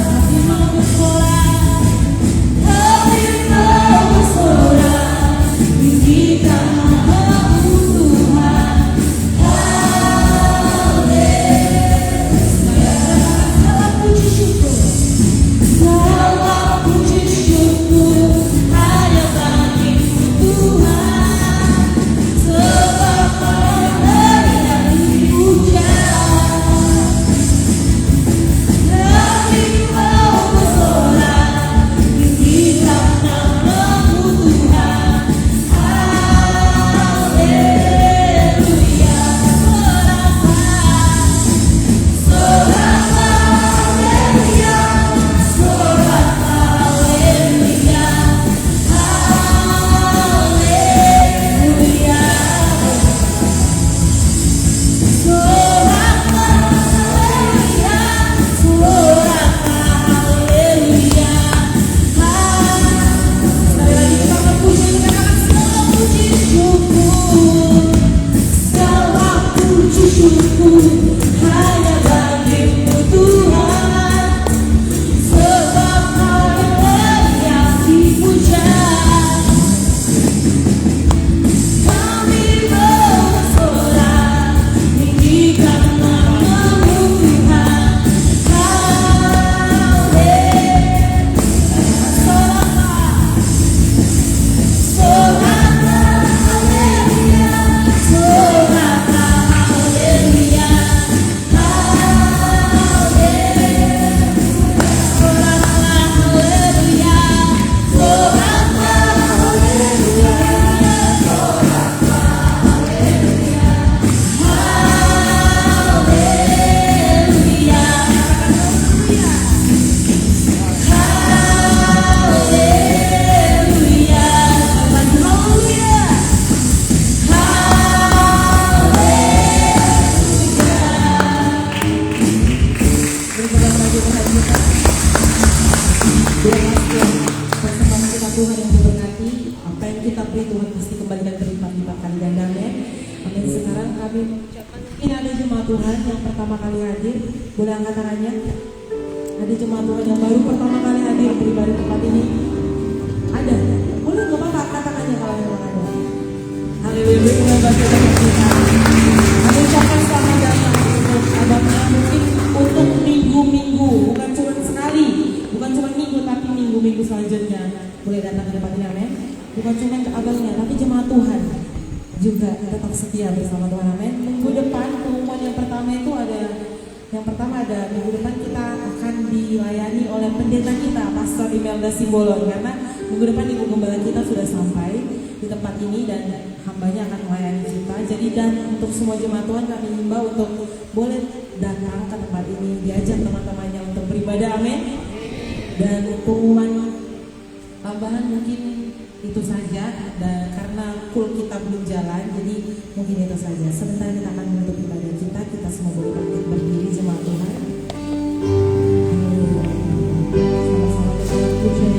Tuhan yang memberkati, apa yang kita beri Tuhan pasti kembalikan berlipat-lipat kali gandanya. Amin. Sekarang kami mengucapkan, mungkin ada jemaat Tuhan yang pertama kali hadir, boleh angkat tangannya. Ada jemaat Tuhan yang baru pertama kali hadir beribadah tempat ini. Ada, boleh nggak apa-apa angkat tangannya kalau memang ada. Haleluya, terima kasih kita. Kami ucapkan selamat datang untuk abangnya, mungkin untuk minggu-minggu, bukan cuma sekali, bukan cuma minggu tapi minggu-minggu selanjutnya. Boleh datang ke depan ini, amin. Bukan cuma ke abangnya, tapi jemaat Tuhan juga tetap setia bersama Tuhan, amin. Minggu depan pengumuman yang pertama itu ada, yang pertama ada minggu depan kita akan dilayani oleh pendeta kita, Pastor Imelda Simbolon, karena minggu depan Ibu Gembala kita sudah sampai di tempat ini dan hambanya akan melayani kita. Jadi dan untuk semua jemaat Tuhan kami himbau untuk boleh datang ke tempat ini, diajak teman-temannya untuk beribadah, amin. Dan pengumuman tambahan mungkin itu saja, dan karena kul kita belum jalan, jadi mungkin itu saja. Sebentar kita akan menutup ibadah kita. Kita semua boleh bangkit berdiri, jemaat Tuhan. Sama-sama kita puji.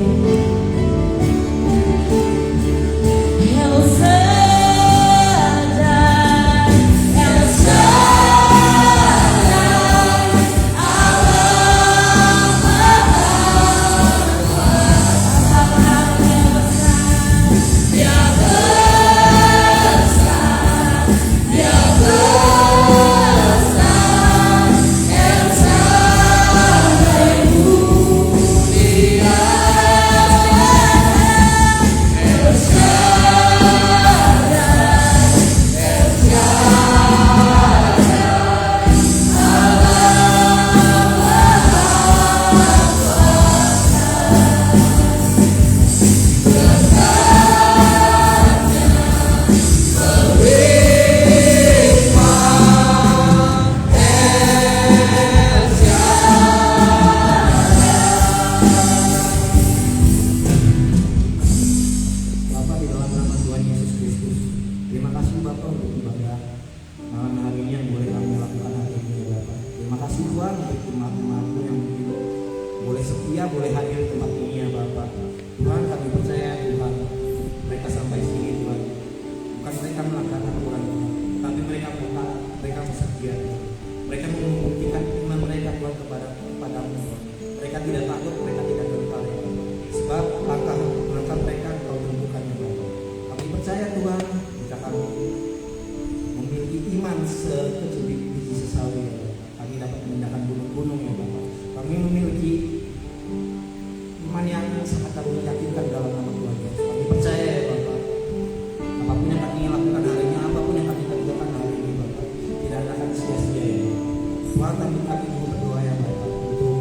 Tuhan, kami berdoa ya Bapak, untuk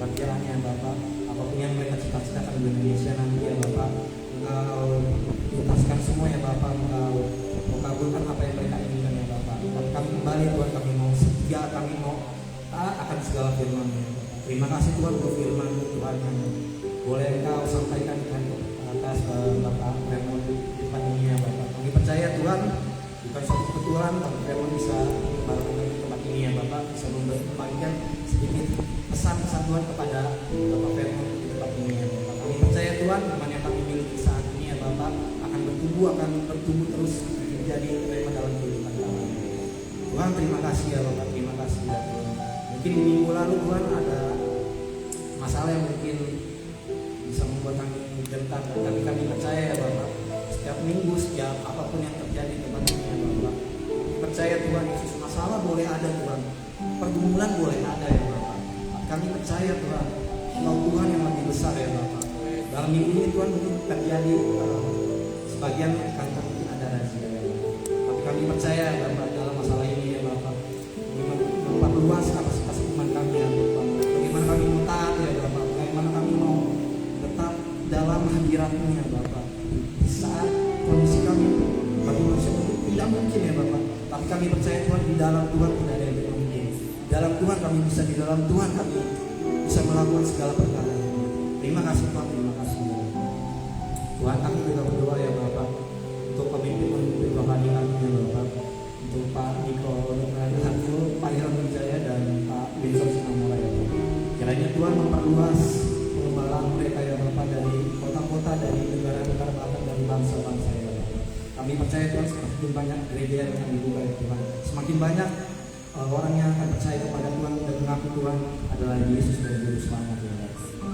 sepak jalannya Bapak, apapun yang mereka cita-citakan di Indonesia nanti ya Bapak, Engkau tuntaskan semua ya Bapak, Engkau kabulkan apa yang mereka inginkan ya Bapak. Dan kami kembali Tuhan, kami mau setia, kami mau taat akan segala firman ya Bapak. Terima kasih Tuhan untuk firman Tuhan yang boleh Engkau sampaikan atas Bapak Raymond di depan ini ya Bapak. Kami percaya Tuhan, bukan suatu kebetulan kalau Raymond bisa membawakan di tempat ini ya Bapak, bisa membagikan sedikit pesan-pesan Tuhan kepada Bapak Raymond di tempat ini ya Bapak. Kami percaya Tuhan, firman yang kami miliki saat ini ya Bapak akan bertumbuh terus menjadi Raymond dalam kehidupan kami. Tuhan terima kasih ya Bapak, terima kasih ya Tuhan. Mungkin minggu lalu Tuhan ada masalah yang mungkin bisa membuat kami gentar, tapi kami percaya ya Bapak, setiap minggu, setiap apapun yang terjadi di tempat ini ya Bapak, kami percaya Tuhan Yesus, masalah boleh ada Tuhan, pergumulan boleh ada ya Bapak, kami percaya Tuhan, Engkau Tuhan yang lebih besar ya Bapak. Dalam minggu ini Tuhan mungkin terjadi sebagian kantor mungkin ada razia ya Bapak, tapi kami percaya ya Bapak, dalam masalah ini ya Bapak, memperluas kapasitas iman kami ya Bapak, bagaimana kami mau taat ya Bapak, bagaimana kami mau tetap dalam hadirat-Mu ya Bapak. Di saat kondisi kami bagi manusia tidak mungkin ya Bapak, tapi kami percaya Tuhan, di dalam Tuhan tidak ada yang tidak mungkin. Di dalam Tuhan kami bisa, di dalam Tuhan kami bisa melakukan segala perkara. Terima kasih Tuhan, terima kasih ya. Tuhan, kami juga berdoa ya Bapak untuk pemimpin-pemimpin rohani-Kami ya Bapak, untuk Pak Niko Nurhanto, Pak Ilham Wijaya dan Pak Wilson Sinamora ya Bapak. Kiranya Tuhan memperluas pengembalaan mereka ya Bapak, dari kota-kota, dari negara-negara, bahkan dari bangsa-bangsa ya Bapak. Kami percaya Tuhan, semakin banyak gereja yang akan dibuka ya Tuhan, semakin banyak orang yang akan percaya kepada Tuhan dan mengaku Tuhan adalah Yesus dan Juru Selamat ya Bapak.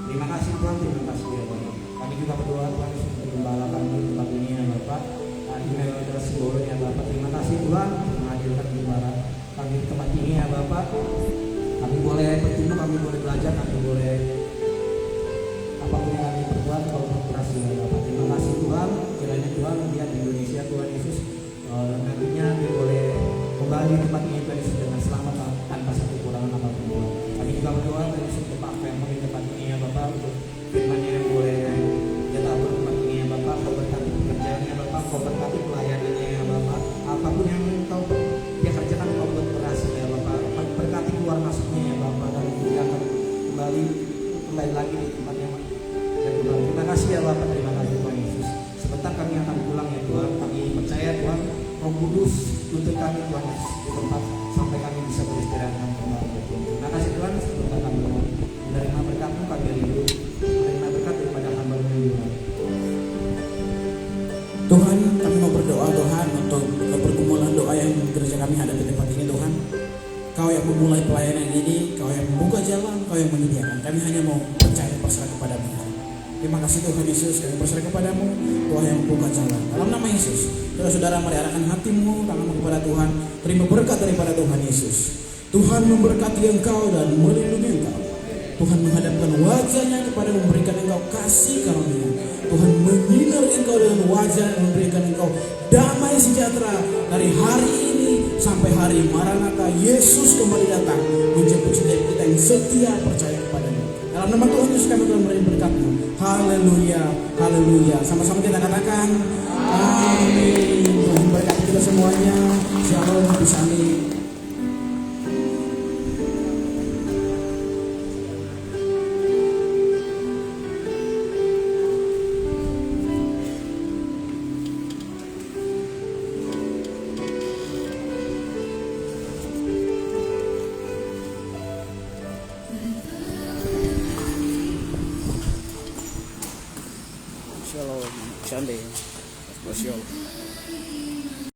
Terima kasih Tuhan, terima kasih ya Bapak. Kami juga berdoa Tuhan untuk gembala kami di tempat ini ya Bapak, email adalah Sibolon ya Bapak. Terima kasih Tuhan menghadirkan gembala kami di tempat ini ya Bapak. Kami boleh bertumbuh, kami boleh belajar, kami boleh apapun yang kami perbuat kalau berkurasi ya Bapak. Terima kasih Tuhan, kiranya Tuhan lihat Indonesia Tuhan Yesus, nantinya dia boleh kembali ke tempat ini Tuhan Yesus dengan selamat tanpa satu kekurangan apapun Tuhan. Kami juga berdoa Tuhan Yesus untuk Pak Firman di tempat ini ya Bapak, untuk firman-Nya yang boleh dia tabur tempat ini ya Bapak. Kau berkati pekerjaannya Bapak, Kau berkati pelayanannya ya Bapak, apapun yang Kau dia kerjakan Kau buat berhasil ya Bapak. Berkati keluar masuknya ya Bapak, dan dia akan kembali lagi di tempatnya ya Tuhan. Terima kasih ya Bapak, terima kasih Tuhan Yesus. Sebentar kami akan pulang ya Tuhan. Kami percaya Tuhan, Roh Kudus tuntun kami Tuhan Yesus di tempat sampai kami bisa beristirahat dengan kembali ya Tuhan. Terima kasih Tuhan, sebentar kami menerima berkat-Mu, kami rindu menerima berkat daripada hamba-Mu Tuhan. Tuhan, kami mau berdoa Tuhan untuk pergumulan doa yang gereja kami hadapi tempat ini Tuhan. Kau yang memulai pelayanan ini, Kau yang membuka jalan, Kau yang menyediakan. Kami hanya mau percaya pasrah kepada-Mu. Terima kasih Tuhan Yesus, kami berserah kepada-Mu, Tuhan yang membuka jalan. Dalam nama Yesus, saudara mari arahkan hatimu, tanganmu kepada Tuhan. Terima berkat daripada Tuhan Yesus. Tuhan memberkati engkau dan melindungi engkau. Tuhan menghadapkan wajahnya kepada memberikan engkau kasih karunia. Tuhan menyinari engkau dengan wajah dan memberikan engkau damai sejahtera dari hari ini sampai hari Maranatha. Yesus kembali datang menjemput setiap kita yang setia percaya kepada-Nya. Dalam nama Tuhan Yesus kami telah memberi berkat-Mu. Haleluya, haleluya. Sama-sama kita katakan amin. Tuhan berkati kita semuanya. Shalom, bisani. Shalom, Sunday. Shalom.